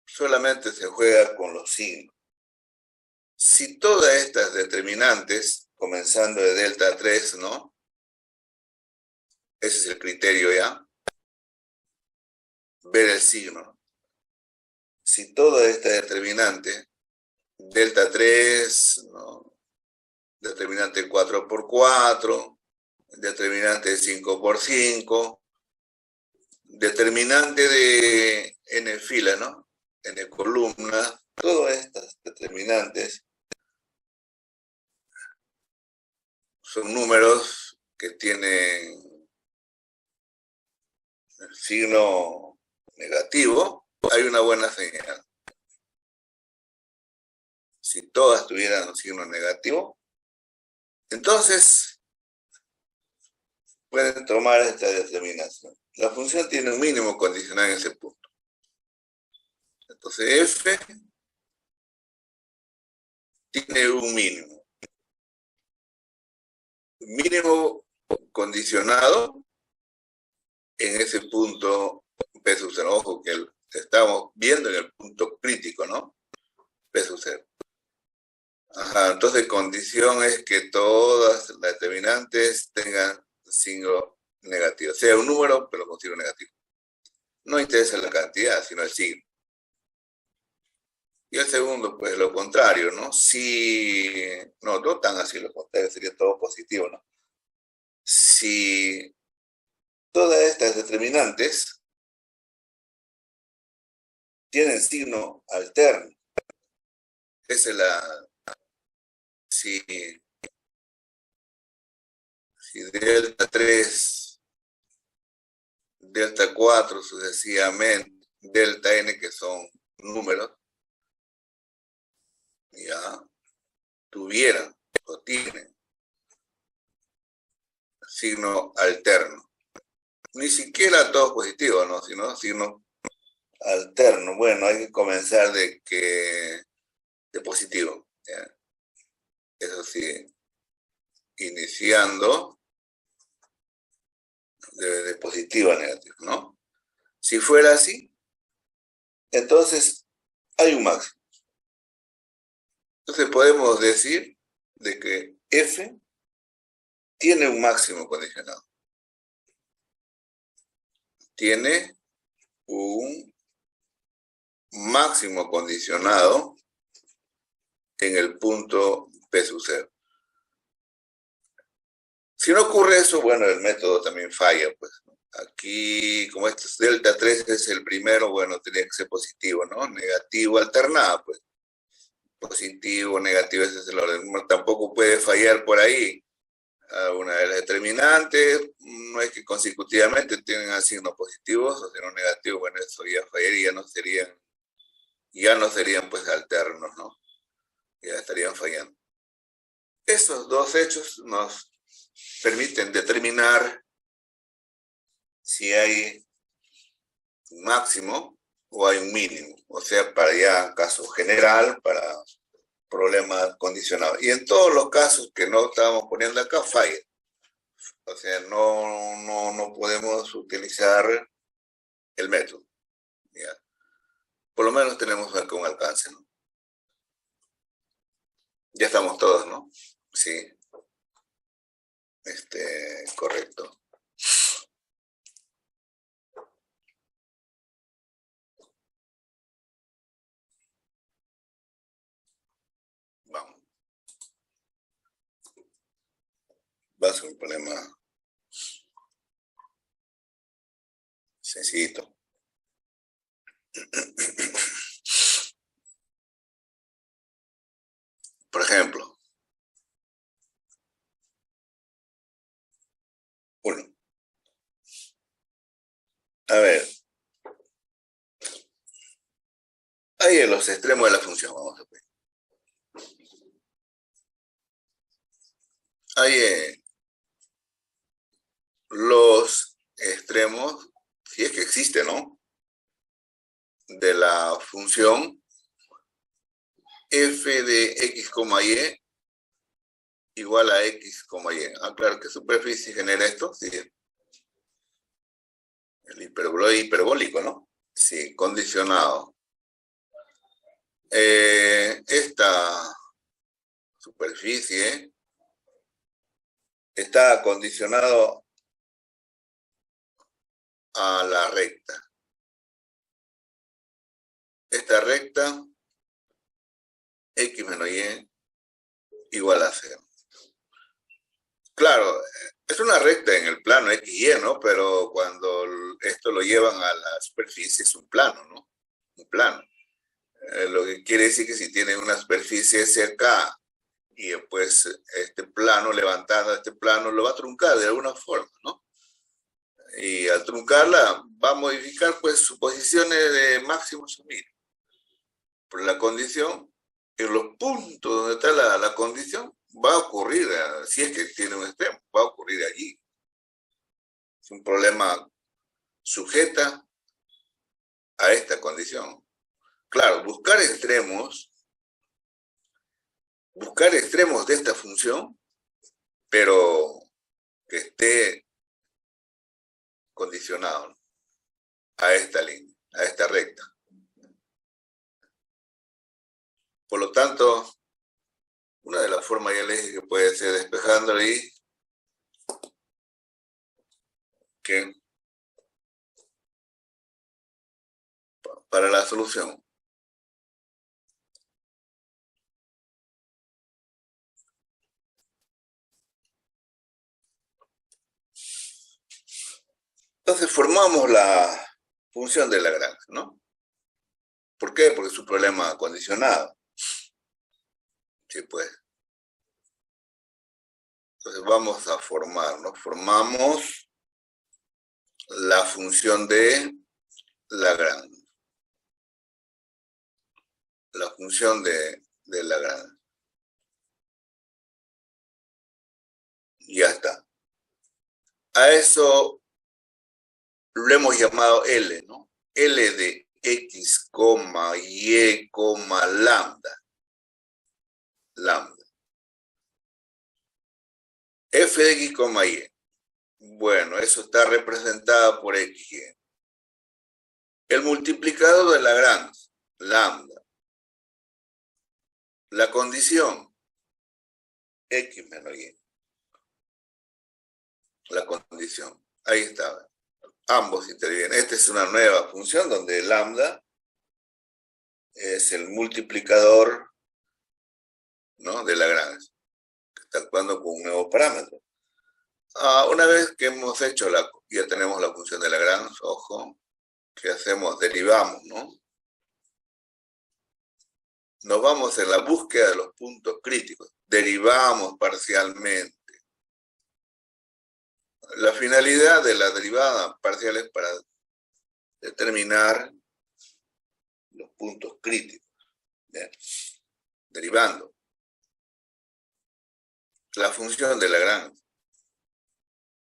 Solamente se juega con los signos. Si todas estas determinantes, comenzando de delta 3, ¿no? Ese es el criterio ya. Ver el signo. Si toda esta determinante, delta 3, ¿no? Determinante 4 por 4, determinante 5 por 5, determinante de n fila, ¿no? N columnas, todas estas determinantes son números que tienen el signo negativo, hay una buena señal. Si todas tuvieran un signo negativo, entonces pueden tomar esta determinación. La función tiene un mínimo condicional en ese punto. Entonces f tiene un mínimo. Mínimo condicionado en ese punto P sub 0. Ojo que estamos viendo en el punto crítico, ¿no? P sub 0. Ajá, entonces condición es que todas las determinantes tengan signo negativo. O sea, un número, pero con signo negativo. No interesa la cantidad, sino el signo. Y el segundo, pues lo contrario, ¿no? Si, no tan así, lo contrario sería todo positivo, ¿no? Si todas estas determinantes tienen signo alterno, esa es la, si, si delta 3, delta 4 sucesivamente, delta n, que son números, ya tuvieran o tienen signo alterno. Ni siquiera todo positivo, ¿no? Sino signo alterno. Bueno, hay que comenzar de positivo. ¿Ya? Eso sí, iniciando de positivo a negativo, ¿no? Si fuera así, entonces hay un máximo. Entonces podemos decir de que F tiene un máximo condicionado. Tiene un máximo condicionado en el punto P sub 0. Si no ocurre eso, bueno, el método también falla, pues. Aquí, como este es delta 3 es el primero, bueno, tenía que ser positivo, ¿no? Negativo alternado, pues. Positivo, negativo, ese es el orden. Tampoco puede fallar por ahí. Una de las determinantes, no es que consecutivamente tengan signos positivos o signos negativos, bueno, eso ya fallaría, ya no serían pues alternos, ¿no? Ya estarían fallando. Esos dos hechos nos permiten determinar si hay un máximo o hay un mínimo, o sea, para ya caso general, para problemas condicionados. Y en todos los casos que no estábamos poniendo acá, falla. O sea, no podemos utilizar el método. ¿Ya? Por lo menos tenemos acá un alcance, ¿no? Ya estamos todos, ¿no? Sí, correcto. Vamos. Va a ser un problema sencillito. Por ejemplo, 1. A ver, ahí en los extremos de la función, vamos a ver. Ahí los extremos, si es que existe, ¿no? De la función f de x, y igual a x, y. Ah, claro, ¿qué superficie genera esto? Sí, el hiperbólico, ¿no? Sí, condicionado. Esta superficie está condicionado a la recta. Esta recta, x menos y, igual a 0. Claro, es una recta en el plano x y, ¿no? Pero cuando esto lo llevan a la superficie es un plano, ¿no? Un plano. Lo que quiere decir que si tiene una superficie cerca y después este plano, levantando este plano, lo va a truncar de alguna forma, ¿no? Y al truncarla va a modificar pues sus posiciones de máximos o mínimos. Por la condición, en los puntos donde está la condición, va a ocurrir, si es que tiene un extremo, va a ocurrir allí. Es un problema sujeta a esta condición. Claro, buscar extremos de esta función, pero que esté condicionado a esta línea, a esta recta. Por lo tanto, Una de las formas ya les dije que puede ser despejando ahí, que para la solución. Entonces formamos la función de Lagrange, ¿no? ¿Por qué? Porque es un problema condicionado. Sí, pues. Entonces vamos a formar, ¿no? Formamos la función de Lagrange. La función de Lagrange. Ya está. A eso lo hemos llamado L, ¿no? L de X, Y, lambda. Lambda. F de X, Y. Bueno, eso está representado por XY. El multiplicador de Lagrange, lambda. La condición, X menos Y. La condición. Ahí está. Ambos intervienen. Esta es una nueva función donde lambda es el multiplicador, ¿no?, de Lagrange, que está actuando con un nuevo parámetro. Una vez que hemos hecho ya tenemos la función de Lagrange, ojo, ¿qué hacemos? Derivamos, ¿no? Nos vamos en la búsqueda de los puntos críticos. Derivamos parcialmente. La finalidad de la derivada parcial es para determinar los puntos críticos. ¿Bien? Derivando. La función de Lagrange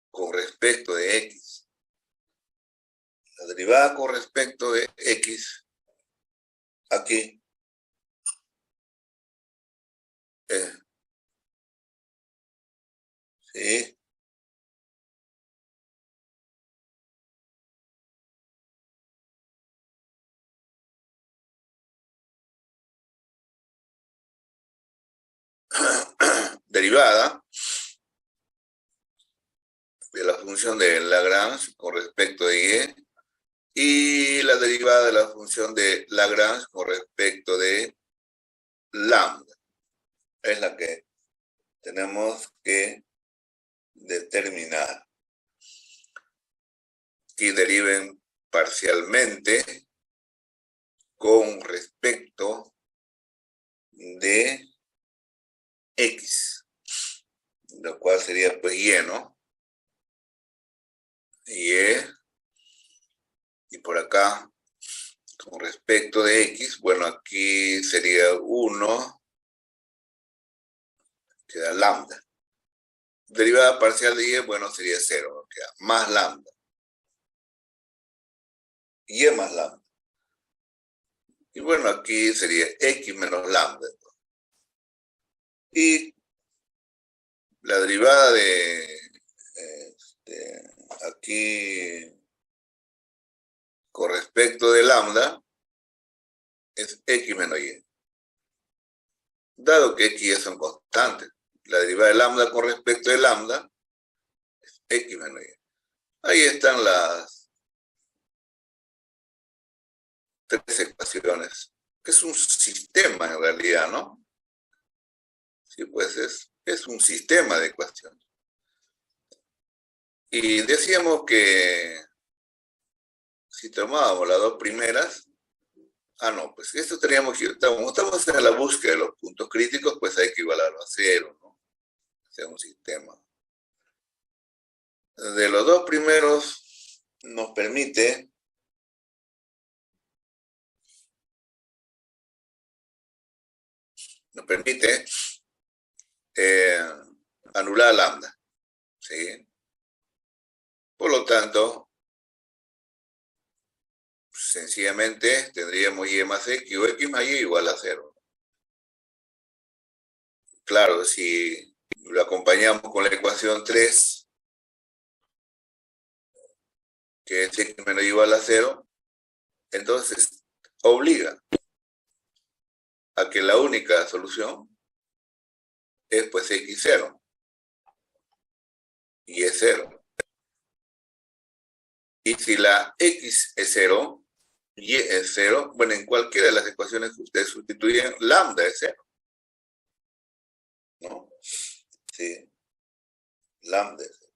con respecto de X. La derivada con respecto de X, aquí, ¿sí? Derivada de la función de Lagrange con respecto de Y, y la derivada de la función de Lagrange con respecto de lambda. Es la que tenemos que determinar. Y deriven parcialmente con respecto de X, lo cual sería pues Y, ¿no? Y por acá, con respecto de X, bueno, aquí sería 1, queda lambda. Derivada parcial de Y, bueno, sería 0, queda más lambda. Y más lambda. Y bueno, aquí sería X menos lambda. Y la derivada de aquí con respecto de lambda es X menos Y. Dado que X y Y son constantes, la derivada de lambda con respecto de lambda es X menos Y. Ahí están las tres ecuaciones. Es un sistema en realidad, ¿no? Sí, pues es un sistema de ecuaciones. Y decíamos que si tomábamos las dos primeras, no, pues esto teníamos que, estamos en la búsqueda de los puntos críticos, pues hay que igualarlo a 0, ¿no? Sea un sistema. De los dos primeros nos permite anular lambda, ¿sí? Por lo tanto, sencillamente tendríamos Y más X o X más Y igual a 0. Claro, si lo acompañamos con la ecuación 3, que es X menos Y igual a 0, entonces obliga a que la única solución es pues x0. Y es 0. Y si la x es 0, y es 0, bueno, en cualquiera de las ecuaciones que ustedes sustituyen, lambda es 0. ¿No? Sí. Lambda es 0.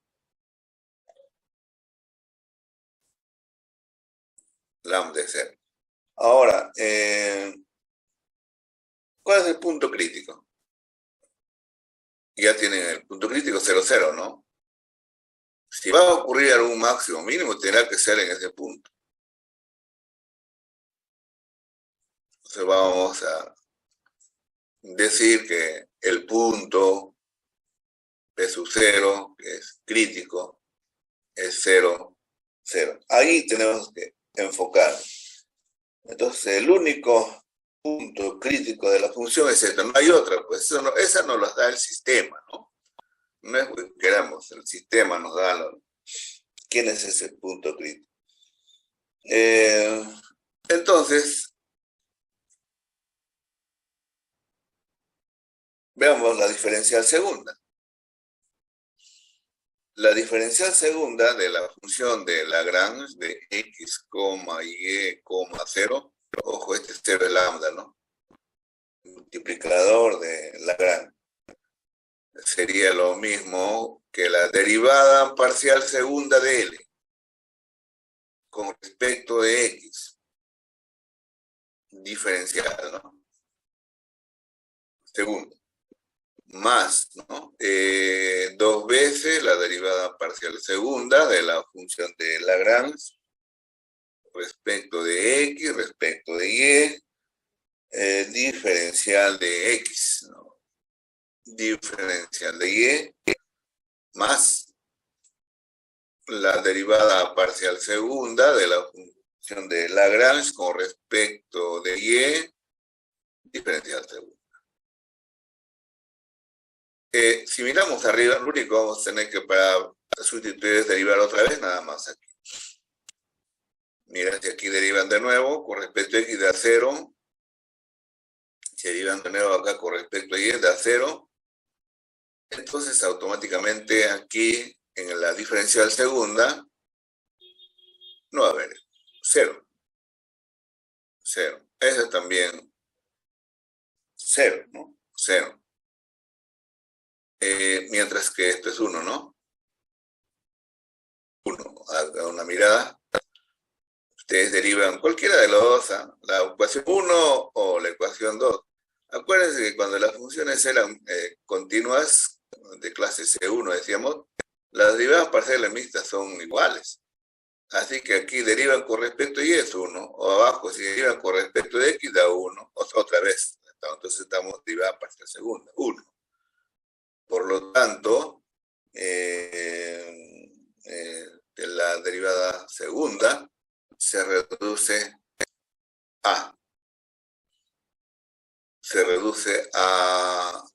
Lambda es 0. Ahora, ¿cuál es el punto crítico? Ya tienen el punto crítico 0, 0, ¿no? Si va a ocurrir algún máximo mínimo, tendrá que ser en ese punto. Entonces vamos a decir que el punto P sub 0, que es crítico, es 0, 0. Ahí tenemos que enfocar. Entonces, el único punto crítico de la función es esta, no hay otra, pues esa nos la da el sistema, ¿no? No es que queramos, el sistema nos da quién es ese punto crítico. Entonces, veamos la diferencial segunda. La diferencial segunda de la función de Lagrange de x, y, 0, ojo, este 0 es lambda, ¿no? Multiplicador de Lagrange. Sería lo mismo que la derivada parcial segunda de L con respecto de x. Diferencial, ¿no? Segunda. Más, ¿no? 2 veces la derivada parcial segunda de la función de Lagrange respecto de x, respecto de y, diferencial de x, ¿no? Diferencial de y, más la derivada parcial segunda de la función de Lagrange con respecto de y, diferencial segunda. Si miramos arriba, lo único que vamos a tener que para sustituir es derivar otra vez, nada más aquí. Mira, si aquí derivan de nuevo, con respecto a x da 0. Si derivan de nuevo acá con respecto a y da 0. Entonces, automáticamente aquí, en la diferencial segunda, no va a haber 0. 0. Esa también 0, ¿no? 0. Mientras que esto es 1, ¿no? 1. Haga una mirada. Ustedes derivan cualquiera de los dos, ¿eh? La ecuación 1 o la ecuación 2. Acuérdense que cuando las funciones eran continuas, de clase C1 decíamos, las derivadas parciales mixtas son iguales. Así que aquí derivan con respecto a y es 1, o abajo si derivan con respecto a x da 1, otra vez. Entonces estamos derivada parcial segunda, 1. Por lo tanto, la derivada segunda se reduce a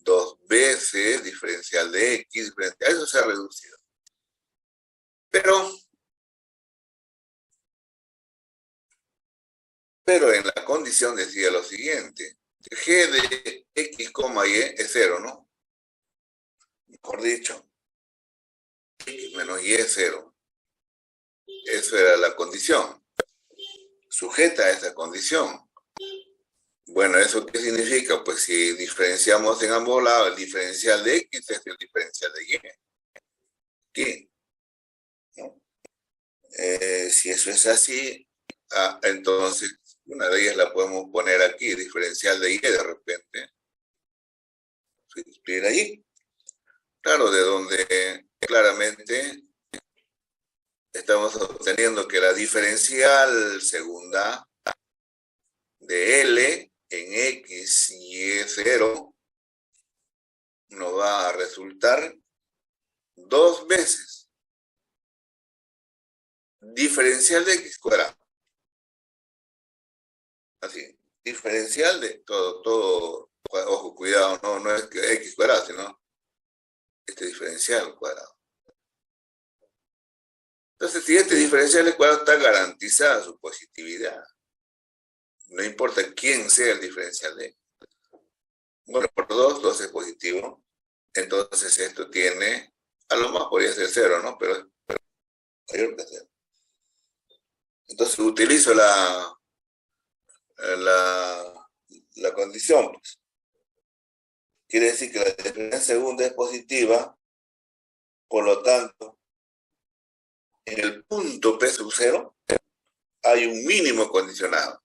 2 veces diferencial de x, eso se ha reducido. Pero en la condición decía lo siguiente, g de x, y es 0, ¿no? Mejor dicho, x menos y es 0. Eso era la condición. Sujeta a esa condición. Bueno, ¿eso qué significa? Pues si diferenciamos en ambos lados, el diferencial de x es el diferencial de y. ¿Qué? ¿No? Si eso es así, entonces una de ellas la podemos poner aquí, diferencial de y de repente. Escribir allí. Claro, de donde claramente estamos obteniendo que la diferencial segunda de L en x y es 0 nos va a resultar 2 veces diferencial de x cuadrado. Así, diferencial de todo, ojo, cuidado, no es que x cuadrado, sino este diferencial cuadrado. Entonces, si este diferencial cuadrado está garantizada su positividad, no importa quién sea el diferencial de. Bueno, por 2 es positivo. entonces esto tiene, a lo más podría ser cero, ¿no? Pero es mayor que cero. Entonces utilizo la condición, pues. Quiere decir que la diferencia segunda es positiva, por lo tanto, en el punto P sub 0 hay un mínimo condicionado,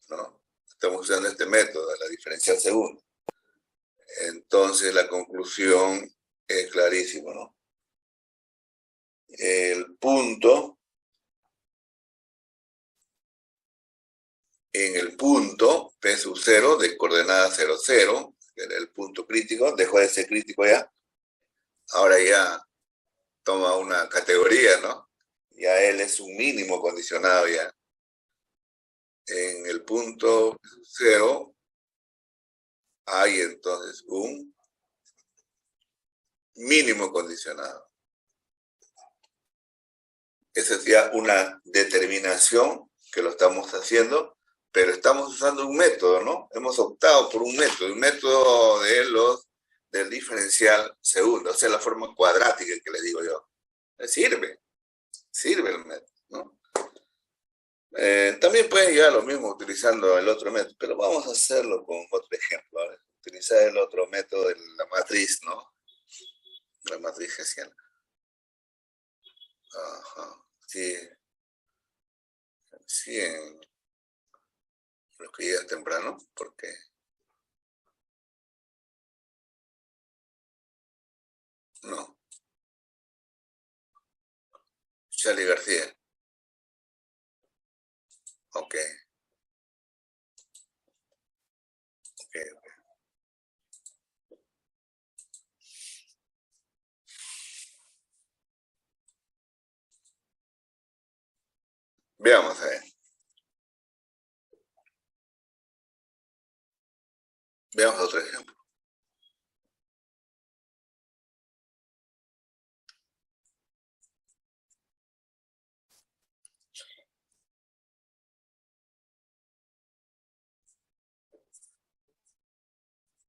¿no? Estamos usando este método de la diferencial segunda. Entonces la conclusión es clarísima, ¿no? El punto, en el punto P sub 0 de coordenada 0, 0, que era el punto crítico, dejó de ser crítico ya, ahora ya toma una categoría, ¿no? Ya él es un mínimo condicionado ya. En el punto 0 hay entonces un mínimo condicionado. Esa es ya una determinación que lo estamos haciendo, pero estamos usando un método, ¿no? Hemos optado por un método del diferencial segundo, o sea, la forma cuadrática que le digo yo. Sirve el método, ¿no? También pueden llegar a lo mismo utilizando el otro método, pero vamos a hacerlo con otro ejemplo, ¿vale? Utilizar el otro método de la matriz, ¿no? La matriz hessiana. Ajá. Sí, sí, en los que llegan temprano, porque no. Charlie García. Ok, ok. Veamos a ver. Veamos otro ejemplo.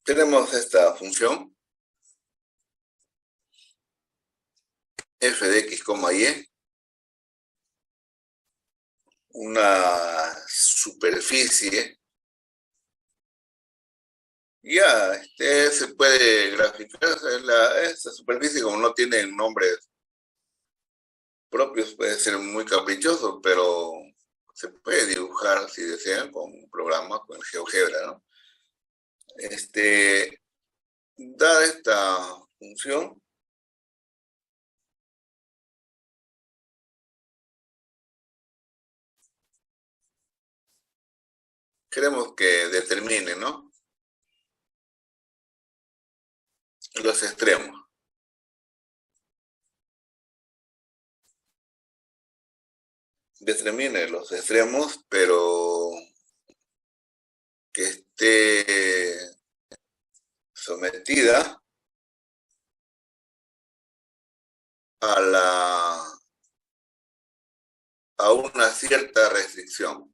Tenemos esta función f de x, y, una superficie. Ya, se puede graficar. Esta superficie, como no tiene nombres propios, puede ser muy caprichoso, pero se puede dibujar, si desean, con un programa, con el GeoGebra, ¿no? Dada esta función, queremos que determine, ¿no?, los extremos. Determine los extremos, pero que esté sometida a una cierta restricción,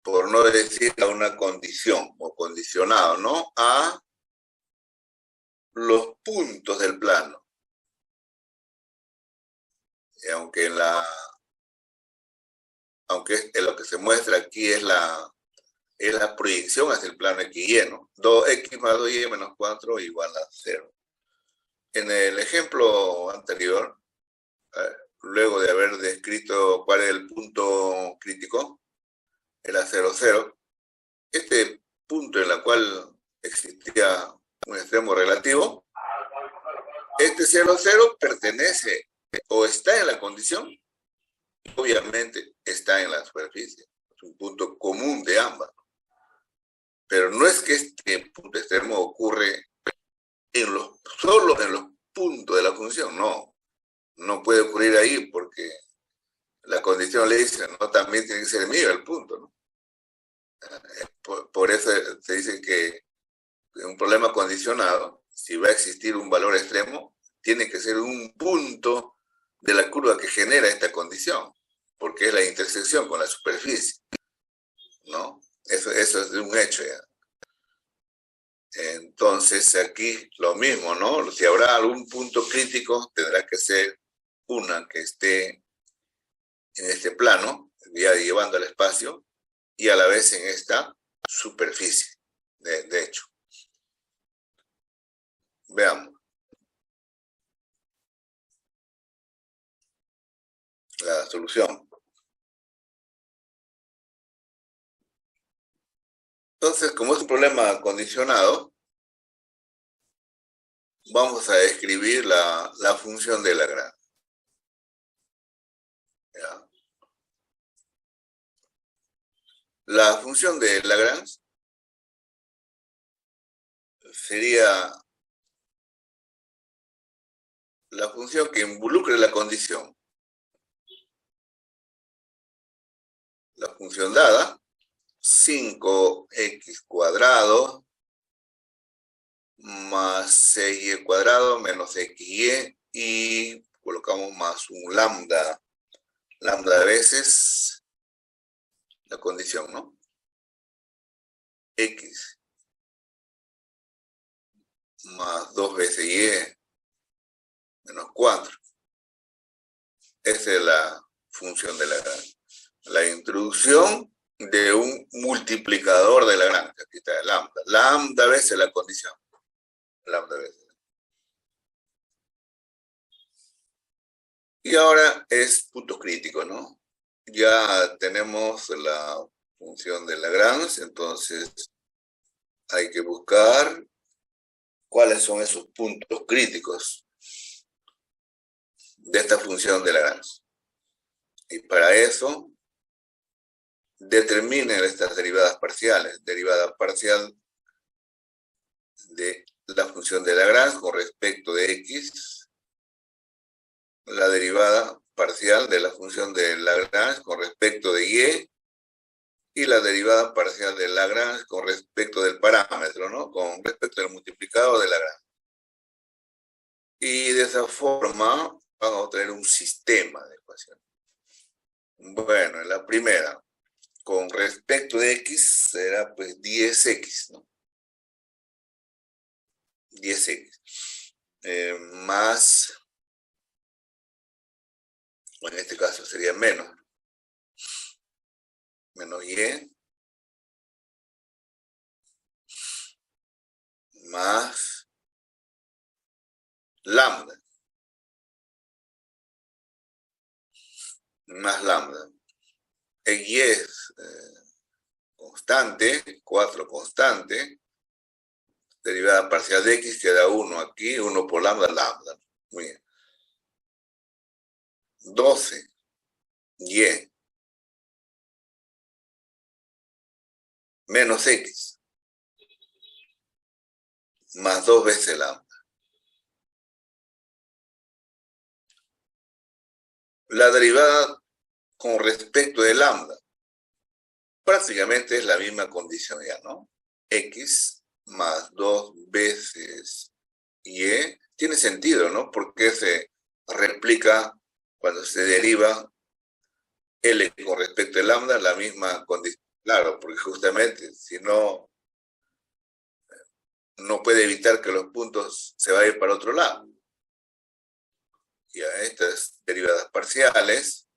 por no decir a una condición o condicionado, ¿no?, a los puntos del plano. Y aunque lo que se muestra aquí es la proyección hacia el plano XY, ¿no? 2x más 2y menos 4 igual a 0. En el ejemplo anterior, luego de haber descrito cuál es el punto crítico, era 0, 0, este punto en el cual existía un extremo relativo, este 0, 0 pertenece o está en la condición, obviamente está en la superficie, es un punto común de ambas. Pero no es que este punto extremo ocurre solo en los puntos de la función, no puede ocurrir ahí porque la condición le dice, no, también tiene que ser mío el punto, ¿no? Por eso se dice que en un problema condicionado, si va a existir un valor extremo, tiene que ser un punto de la curva que genera esta condición, porque es la intersección con la superficie, ¿no? Eso es un hecho ya. Entonces aquí lo mismo, ¿no? Si habrá algún punto crítico, tendrá que ser una que esté en este plano, ya llevando al espacio, y a la vez en esta superficie, de hecho. Veamos la solución. Entonces, como es un problema condicionado, vamos a escribir la función de Lagrange. ¿Ya? La función de Lagrange sería la función que involucre la condición. La función dada, 5x cuadrado más 6y cuadrado menos xy, y colocamos más un lambda de veces la condición, ¿no? X más 2 veces y menos 4. Esa es la función de Lagrange. La introducción de un multiplicador de Lagrange. Aquí está el lambda. Lambda veces la condición. Lambda veces. Y ahora es punto crítico, ¿no? Ya tenemos la función de Lagrange, entonces hay que buscar cuáles son esos puntos críticos de esta función de Lagrange. Y para eso, determinen estas derivadas parciales. Derivada parcial de la función de Lagrange con respecto de x, la derivada parcial de la función de Lagrange con respecto de y la derivada parcial de Lagrange con respecto del parámetro, ¿no? Con respecto del multiplicador de Lagrange. Y de esa forma vamos a obtener un sistema de ecuaciones. Bueno, en la primera, con respecto de x, será pues 10x, ¿no? 10x. Más, o en este caso sería menos y, más lambda, Y es constante, 4 constante, derivada parcial de x queda 1 aquí, 1 por lambda. Muy bien. 12 y menos x más 2 veces lambda. La derivada con respecto de lambda prácticamente es la misma condición ya, ¿no? X más 2 veces y tiene sentido, ¿no? Porque se replica cuando se deriva L con respecto a lambda, la misma condición. Claro, porque justamente si no, no puede evitar que los puntos se vayan para otro lado. Y a estas derivadas parciales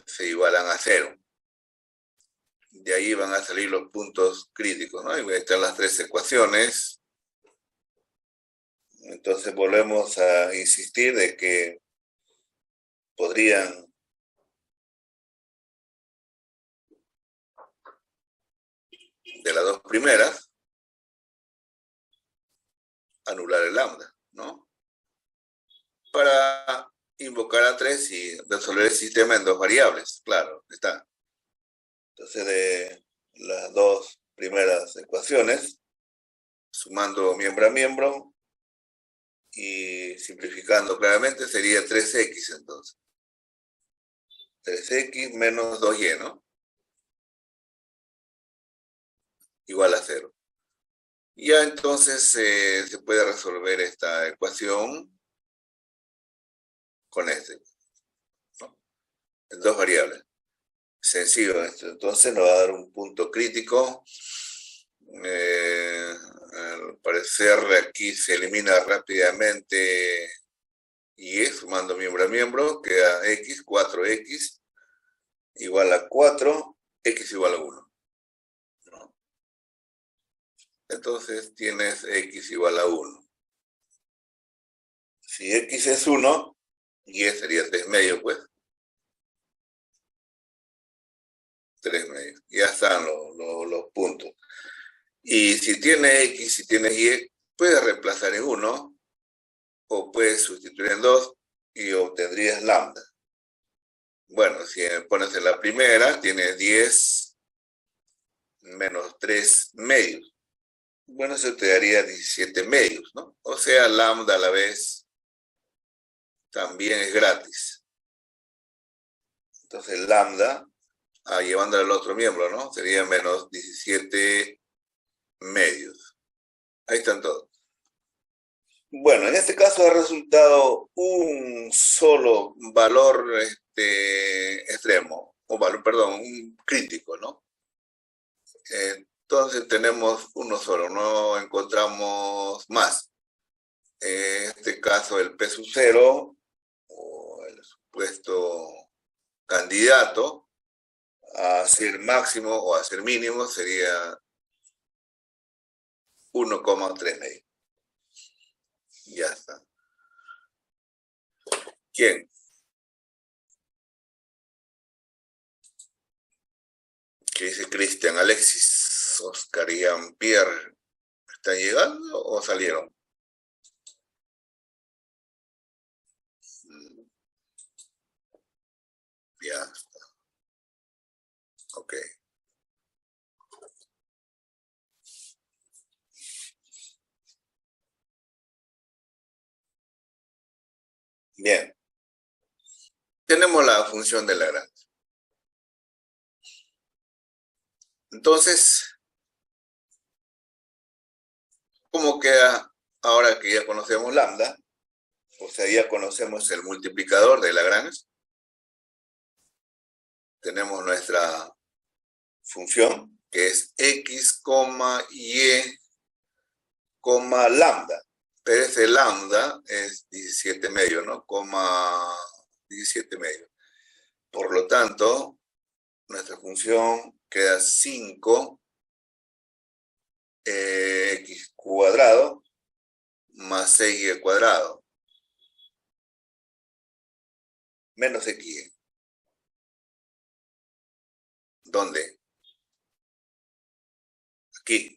se igualan a 0. De ahí van a salir los puntos críticos, ¿no? Y ahí están las tres ecuaciones. Entonces volvemos a insistir de que podrían de las dos primeras anular el lambda, ¿no? Para invocar a 3 y resolver el sistema en dos variables, claro, está. Entonces de las dos primeras ecuaciones, sumando miembro a miembro y simplificando claramente, sería 3x entonces. 3x menos 2y, ¿no? Igual a 0. Ya entonces se puede resolver esta ecuación con ¿no? En dos variables. Sencillo esto. Entonces nos va a dar un punto crítico Al parecer aquí se elimina rápidamente y sumando miembro a miembro, queda x, 4x igual a 4, x igual a 1. ¿No? Entonces tienes x igual a 1. Si x es 1, y sería 3 medios, pues. 3 medios. Ya están los puntos. Y si tienes x, si tienes y, puedes reemplazar en 1 o puedes sustituir en 2 y obtendrías lambda. Bueno, si pones en la primera, tienes 10 menos 3 medios. Bueno, eso te daría 17 medios, ¿no? O sea, lambda a la vez también es gratis. Entonces, lambda, llevándolo al otro miembro, ¿no? Sería menos 17 medios. Ahí están todos. Bueno, en este caso ha resultado un solo valor extremo, o valor, perdón, un crítico, ¿no? Entonces tenemos uno solo, no encontramos más. En este caso el P sub 0, o el supuesto candidato a ser máximo o a ser mínimo, sería 1,3 medio. Ya está. ¿Quién? ¿Qué dice Cristian? Alexis, Oscar y Jean-Pierre, ¿están llegando o salieron? Ya está. Ok. Bien. Tenemos la función de Lagrange. Entonces, ¿cómo queda ahora que ya conocemos lambda? O sea, ya conocemos el multiplicador de Lagrange. Tenemos nuestra función, que es x, y, lambda. Pero ese lambda es 17 medio, ¿no? 17 medio. Por lo tanto, nuestra función queda 5 x cuadrado más 6y al cuadrado menos x. ¿Dónde? Aquí.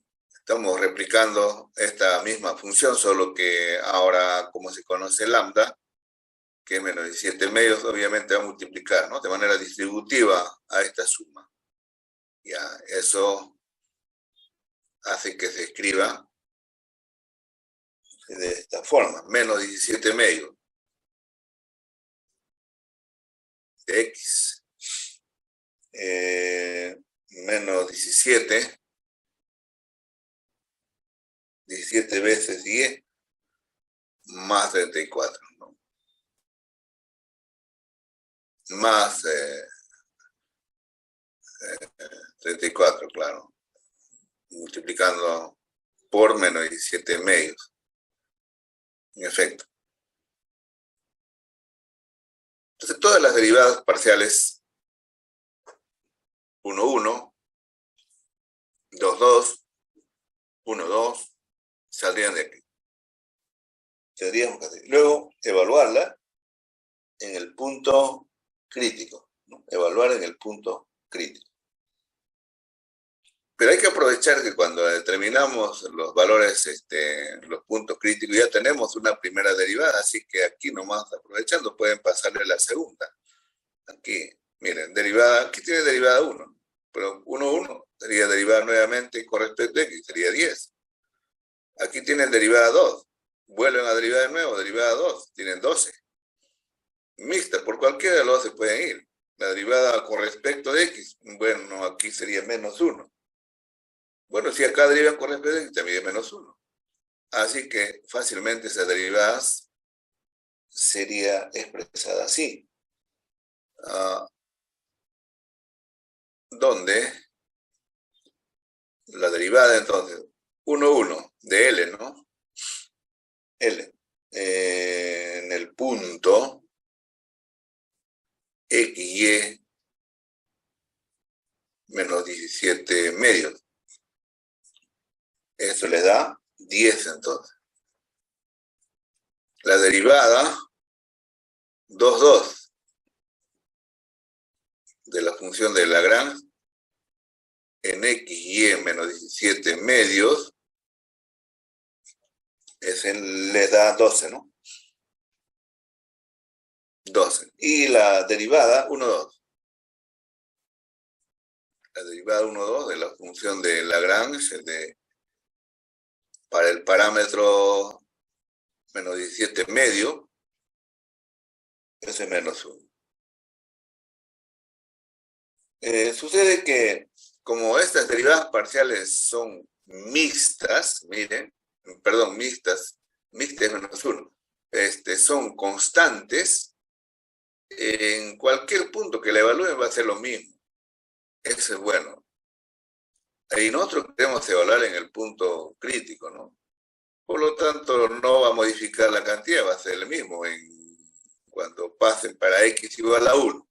Estamos replicando esta misma función, solo que ahora, como se conoce lambda, que es menos 17 medios, obviamente va a multiplicar, ¿no? De manera distributiva a esta suma. Ya, eso hace que se escriba de esta forma, menos 17 medios de x, menos 17 veces y más 34, ¿no? Más 34, claro, multiplicando por menos 17 medios, en efecto. Entonces, todas las derivadas parciales 1, 1, 2, 2, 1, 2, saldrían de aquí. Tendríamos que hacer. Luego, evaluarla en el punto crítico, ¿no? Evaluar en el punto crítico. Pero hay que aprovechar que cuando determinamos los valores, los puntos críticos, ya tenemos una primera derivada, así que aquí nomás aprovechando pueden pasarle la segunda. Aquí, miren, derivada, aquí tiene derivada 1, pero 1, 1 sería derivada nuevamente con respecto a x, sería 10. Aquí tienen derivada 2, vuelven a derivada de nuevo, derivada 2, tienen 12. Mixta, por cualquiera de los dos se pueden ir. La derivada con respecto de x, bueno, aquí sería menos 1. Bueno, si acá derivan con respecto de x, también es menos 1. Así que fácilmente esas derivadas sería expresada así. Donde La derivada, entonces, 1, 1 de L, ¿no? L. En el punto X, Y, menos 17 medios. Eso les da 10, entonces. La derivada, 2, 2, de la función de Lagrange, en X, Y, menos 17 medios, ese les da 12, ¿no? 12. Y la derivada, 1, 2. La derivada 1, 2 de la función de Lagrange para el parámetro menos 17 medio, ese es menos 1. Sucede que como estas derivadas parciales son mixtas, miren, perdón, mixtas es menos 1, son constantes, en cualquier punto que la evalúen va a ser lo mismo. Eso es bueno. Y nosotros queremos evaluar en el punto crítico, ¿no? Por lo tanto, no va a modificar la cantidad, va a ser el mismo cuando pasen para X igual a 1.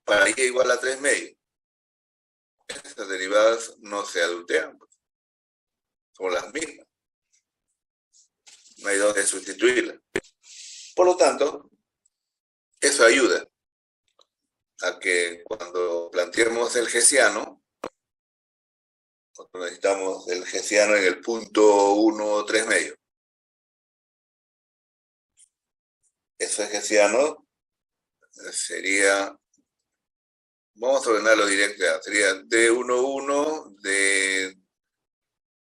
Para Y igual a 3 medios. Estas derivadas no se adulteran, pues. Son las mismas. No hay dónde sustituirlas. Por lo tanto, eso ayuda a que cuando planteemos el hessiano, necesitamos el hessiano en el punto 1, 3 medios. Ese hessiano sería, vamos a ordenarlo directo, sería D11,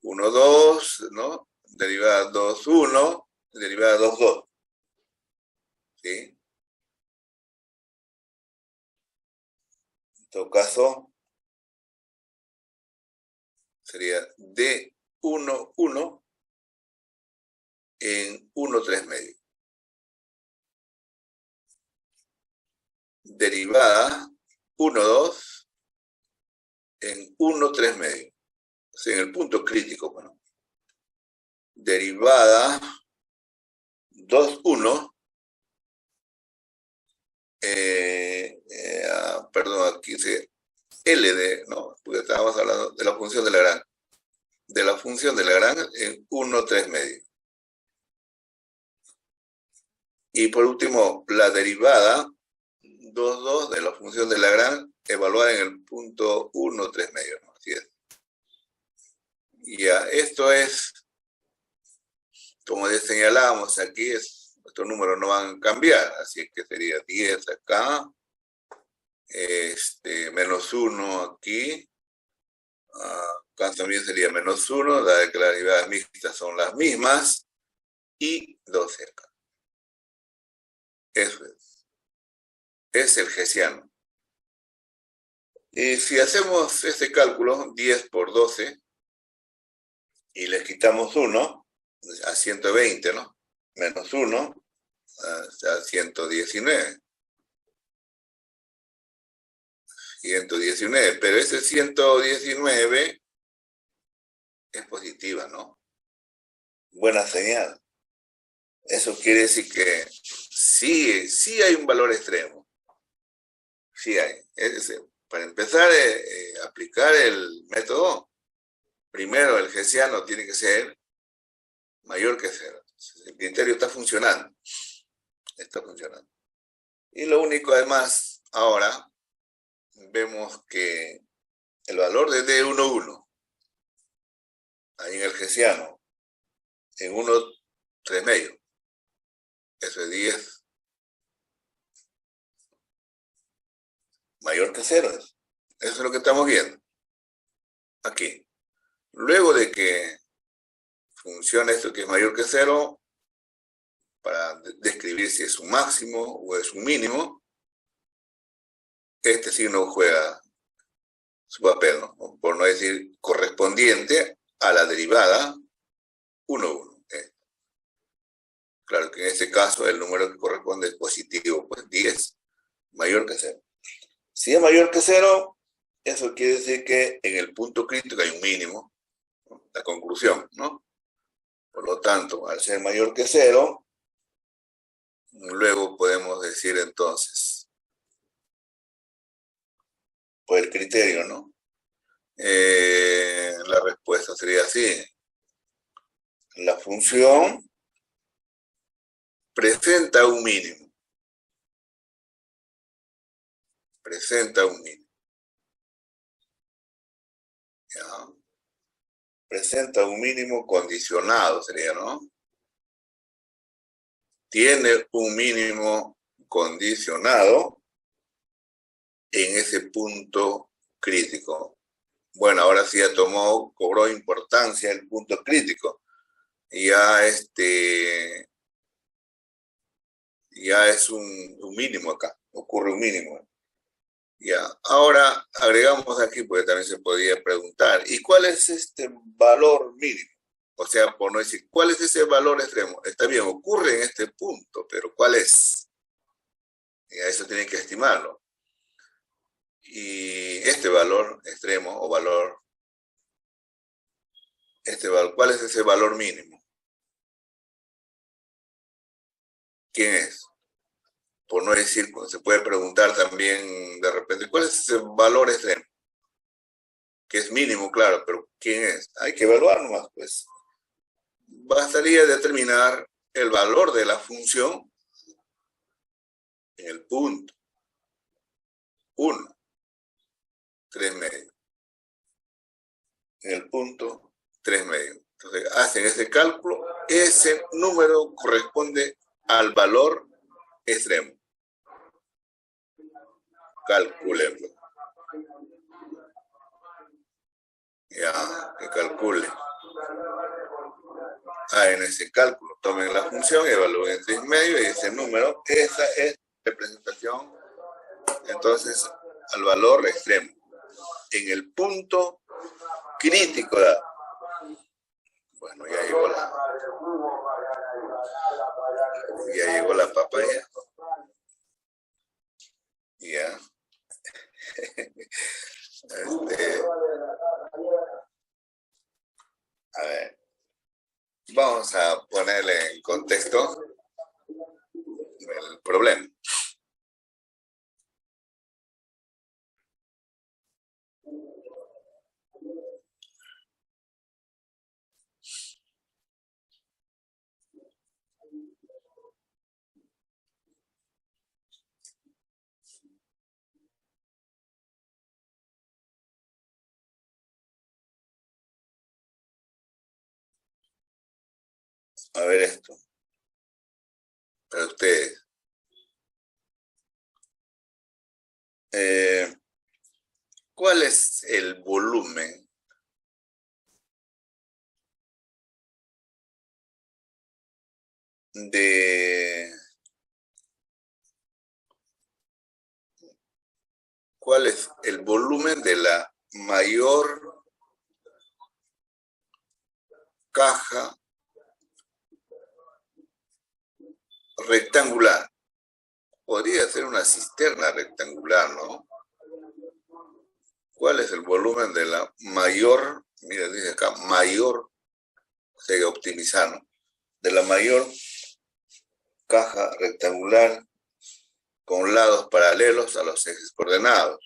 D12, ¿no? Derivada 2,1, derivada 2,2. ¿Sí? En todo caso, sería D11 en 1, 3 medios. Derivada 1,2 en 1, 3 medios. O sea, en el punto crítico, bueno. Derivada 2,1, perdón, aquí dice LD, ¿no? Porque estábamos hablando de la función de Lagrange. De la función de Lagrange en 1, 3 medios. Y por último, la derivada 2,2 de la función de Lagrange evaluada en el punto 1, 3 medios, ¿no? Así es. Ya, esto es, como señalábamos aquí, estos números no van a cambiar, así que sería 10 acá, menos 1 aquí, acá también sería menos 1, dado que las derivadas mixtas son las mismas, y 12 acá. Eso es el hessiano. Y si hacemos este cálculo, 10 por 12, y le quitamos 1, a 120, ¿no? Menos 1, a 119. 119, pero ese 119 es positiva, ¿no? Buena señal. Eso quiere decir que sí hay un valor extremo. Sí hay. Para empezar a aplicar el método, primero el hessiano tiene que ser mayor que 0. El criterio está funcionando. Está funcionando. Y lo único, además, ahora vemos que el valor de D11, ahí en el hessiano, en 1, 3 medios, eso es 10. Mayor que 0. Eso es lo que estamos viendo aquí. Luego de que funciona esto que es mayor que 0, para describir si es un máximo o es un mínimo, este signo juega su papel, ¿no? Por no decir correspondiente a la derivada 1, 1. Claro que en este caso el número que corresponde es positivo, pues 10, mayor que 0. Si es mayor que 0, Eso quiere decir que en el punto crítico hay un mínimo, ¿no? La conclusión, ¿no? Por lo tanto, al ser mayor que cero, luego podemos decir entonces, por el criterio, ¿no? La respuesta sería así. La función presenta un mínimo. Presenta un mínimo. ¿Ya? Presenta un mínimo condicionado, sería, ¿no? Tiene un mínimo condicionado en ese punto crítico. Bueno, ahora sí ya cobró importancia el punto crítico. Ya ya es un mínimo acá, ocurre un mínimo. Ya, ahora agregamos aquí, porque también se podía preguntar, ¿y cuál es este valor mínimo? O sea, por no decir, ¿cuál es ese valor extremo? Está bien, ocurre en este punto, pero ¿cuál es? Y a eso tienen que estimarlo. Y este valor extremo o valor, ¿cuál es ese valor mínimo? ¿Quién es? Por no decir, se puede preguntar también de repente, ¿cuál es ese valor extremo? Que es mínimo, claro, pero ¿quién es? Hay que evaluar nomás, pues. Bastaría determinar el valor de la función en el punto 1, 3 medios. En el punto 3 medios. Entonces, hacen ese cálculo, ese número corresponde al valor extremo. Calculenlo. Ya, que calcule. En ese cálculo tomen la función, evalúen en 3 medios y ese número, esa es representación, entonces, al valor extremo. En el punto crítico, bueno, ya llegó la papaya. Ya. A ver, vamos a ponerle en contexto el problema. A ver esto, para ustedes. ¿Cuál es el volumen de... ¿Cuál es el volumen de la mayor caja rectangular? Podría ser una cisterna rectangular, ¿no? ¿Cuál es el volumen de la mayor, mira, dice acá, mayor, se sea, optimizar, ¿no? De la mayor caja rectangular con lados paralelos a los ejes coordenados.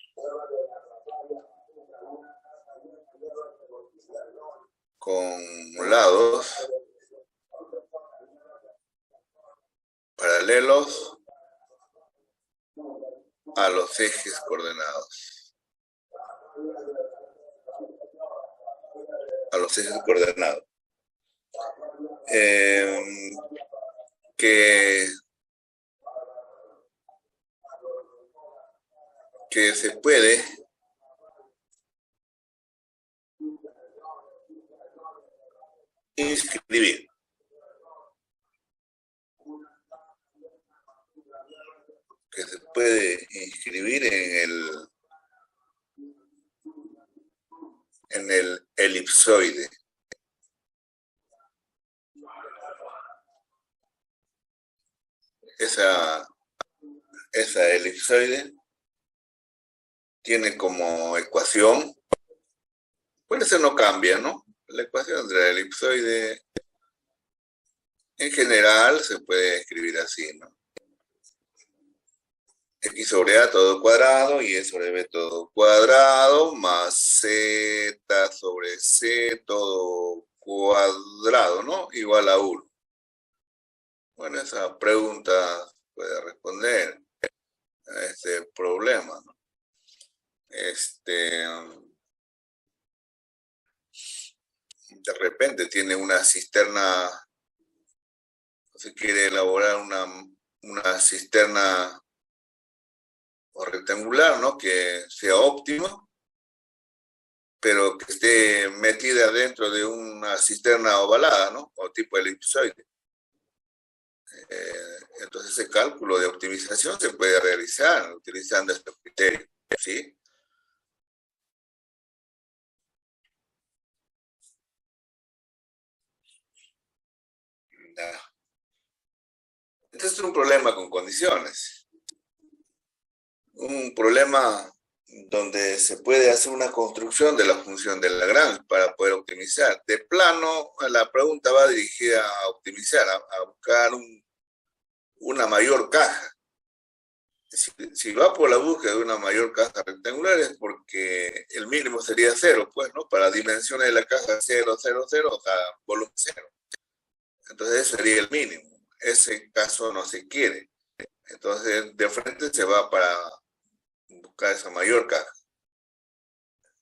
Con lados paralelos a los ejes coordenados. A los ejes coordenados. Que se puede inscribir. Que se puede inscribir en el elipsoide. Esa elipsoide tiene como ecuación, por eso no cambia, ¿no? La ecuación de la elipsoide en general se puede escribir así, ¿no? X sobre A todo cuadrado y E sobre B todo cuadrado más Z sobre C todo cuadrado, ¿no? Igual a 1. Bueno, esa pregunta puede responder a este problema, ¿no? De repente tiene una cisterna, se quiere elaborar una cisterna rectangular, ¿no? Que sea óptima, pero que esté metida dentro de una cisterna ovalada, ¿no? O tipo elipsoide. Entonces ese cálculo de optimización se puede realizar utilizando estos criterios, ¿sí? Este es un problema con condiciones. Un problema donde se puede hacer una construcción de la función de Lagrange para poder optimizar. De plano, la pregunta va dirigida a optimizar, a buscar una mayor caja. Si va por la búsqueda de una mayor caja rectangular es porque el mínimo sería 0, pues, ¿no? Para dimensiones de la caja 0, 0, 0, o sea, volumen 0. Entonces ese sería el mínimo. Ese caso no se quiere. Entonces de frente se va para buscar esa mayor caja.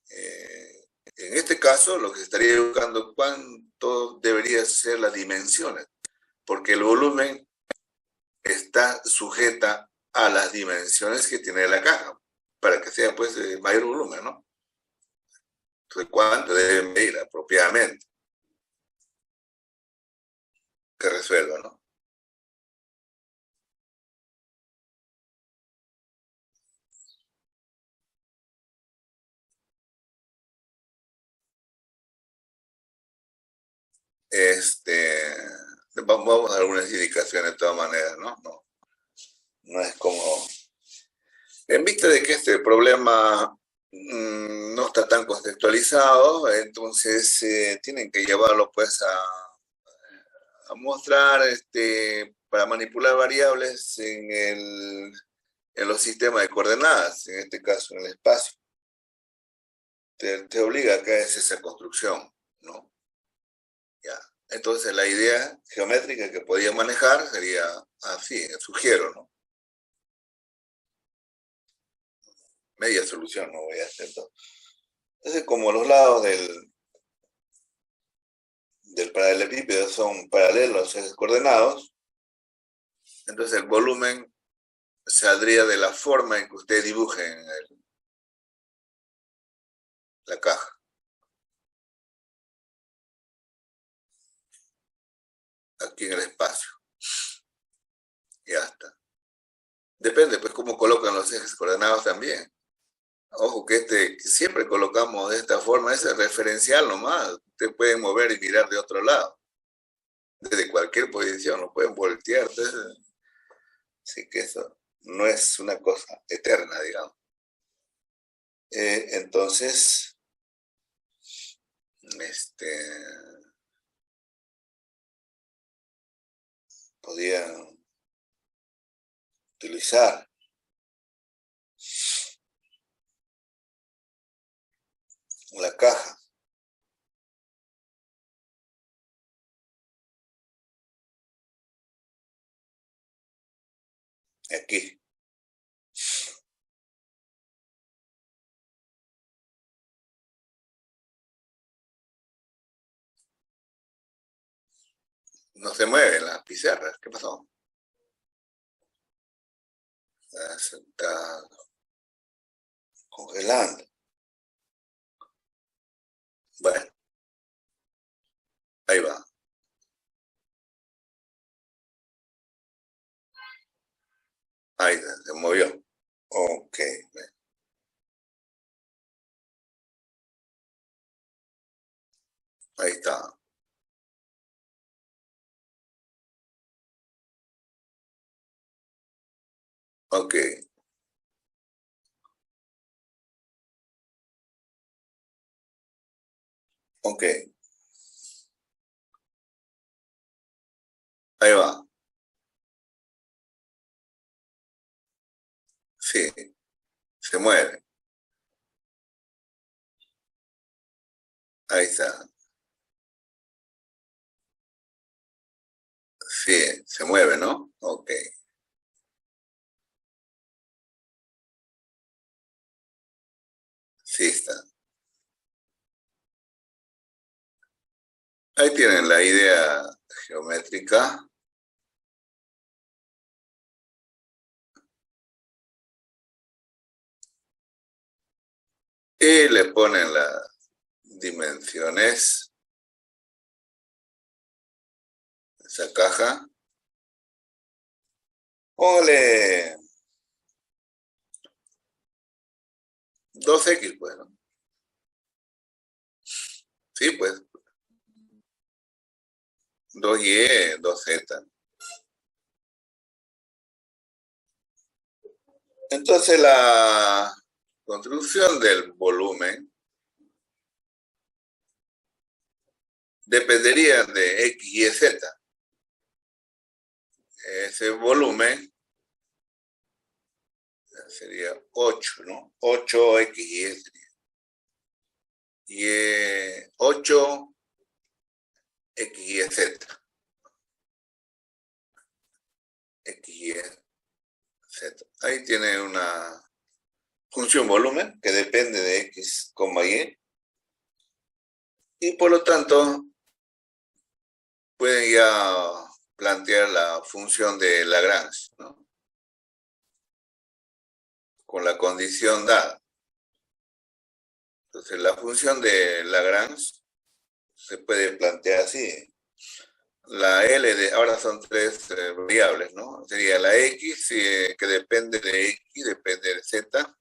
En este caso lo que se estaría buscando cuánto debería ser las dimensiones, porque el volumen está sujeta a las dimensiones que tiene la caja, para que sea pues el mayor volumen, ¿no? Entonces, ¿cuánto deben medir apropiadamente? Que resuelva, ¿no? Vamos a dar algunas indicaciones de todas maneras, ¿no? No es como... En vista de que este problema no está tan contextualizado, entonces tienen que llevarlo pues a mostrar para manipular variables en los sistemas de coordenadas, en este caso en el espacio. Te obliga a que hagas esa construcción, ¿no? Ya. Entonces la idea geométrica que podía manejar sería así, sugiero, ¿no? Media solución, no voy a hacer todo. Entonces, como los lados del paralelepípedo son paralelos a los ejes coordenados, entonces el volumen saldría de la forma en que usted dibuje en la caja. Aquí en el espacio. Ya está. Depende, pues, cómo colocan los ejes coordenados también. Ojo que siempre colocamos de esta forma, ese es referencial nomás. Usted puede mover y mirar de otro lado. Desde cualquier posición, lo pueden voltear. Entonces, sí que eso no es una cosa eterna, digamos. Entonces, este, podían utilizar la caja. Aquí. No se mueven las pizarras. ¿Qué pasó? Se está congelando. Bueno, ahí va. Ahí se movió. Ok, ahí está. Ok. Ok, ahí va. Sí, se mueve. Ahí está. Sí, se mueve, ¿no? Ok, sí está. Ahí tienen la idea geométrica. Y le ponen las dimensiones de esa caja. Póngale 2x, pues, ¿no? Sí, pues, 2y, 2z. Entonces la construcción del volumen dependería de x, y, z. Ese volumen sería 8, ¿no? 8x, y sería. Y 8 x, y, z. X, y, z. Ahí tiene una función volumen que depende de x, y. Y por lo tanto, pueden ya plantear la función de Lagrange, ¿no? Con la condición dada. Entonces, la función de Lagrange se puede plantear así. La L ahora son tres variables, ¿no? Sería la X, que depende de X, depende de Z,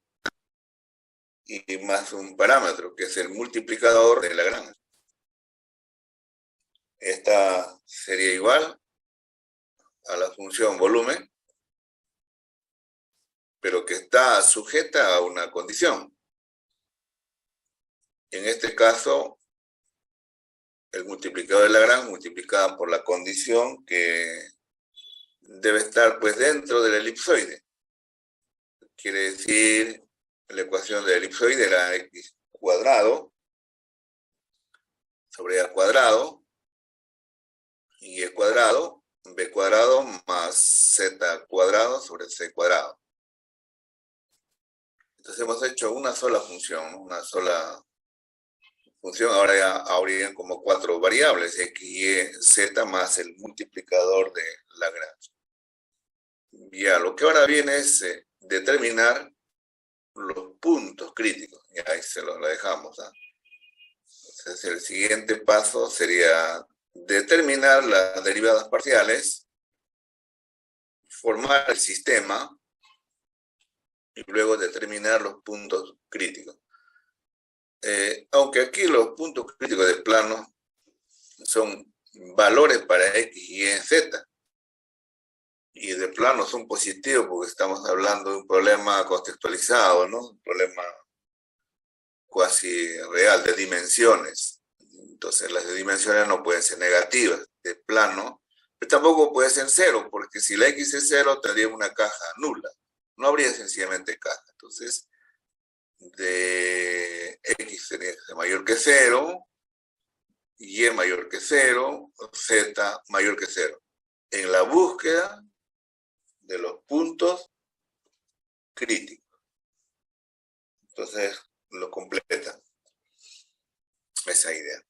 y más un parámetro, que es el multiplicador de Lagrange. Esta sería igual a la función volumen, pero que está sujeta a una condición. En este caso, el multiplicador de Lagrange multiplicado por la condición que debe estar pues dentro del elipsoide. Quiere decir, la ecuación del elipsoide era x cuadrado sobre a cuadrado, y e cuadrado, b cuadrado más z cuadrado sobre c cuadrado. Entonces hemos hecho una sola función, ¿no? Una sola función. Ahora ya habrían como 4 variables, x, y, z más el multiplicador de Lagrange. Ya, lo que ahora viene es determinar los puntos críticos. Y ahí se los dejamos, ¿eh? Entonces, el siguiente paso sería determinar las derivadas parciales, formar el sistema y luego determinar los puntos críticos. Aunque aquí los puntos críticos de plano son valores para x, y, z, y de plano son positivos porque estamos hablando de un problema contextualizado, ¿no? Un problema cuasi real de dimensiones. Entonces las dimensiones no pueden ser negativas de plano, pero tampoco puede ser cero, porque si la x es cero tendría una caja nula, no habría sencillamente caja. Entonces de x sería mayor que cero, y mayor que cero, z mayor que cero. En la búsqueda de los puntos críticos. Entonces lo completa esa idea.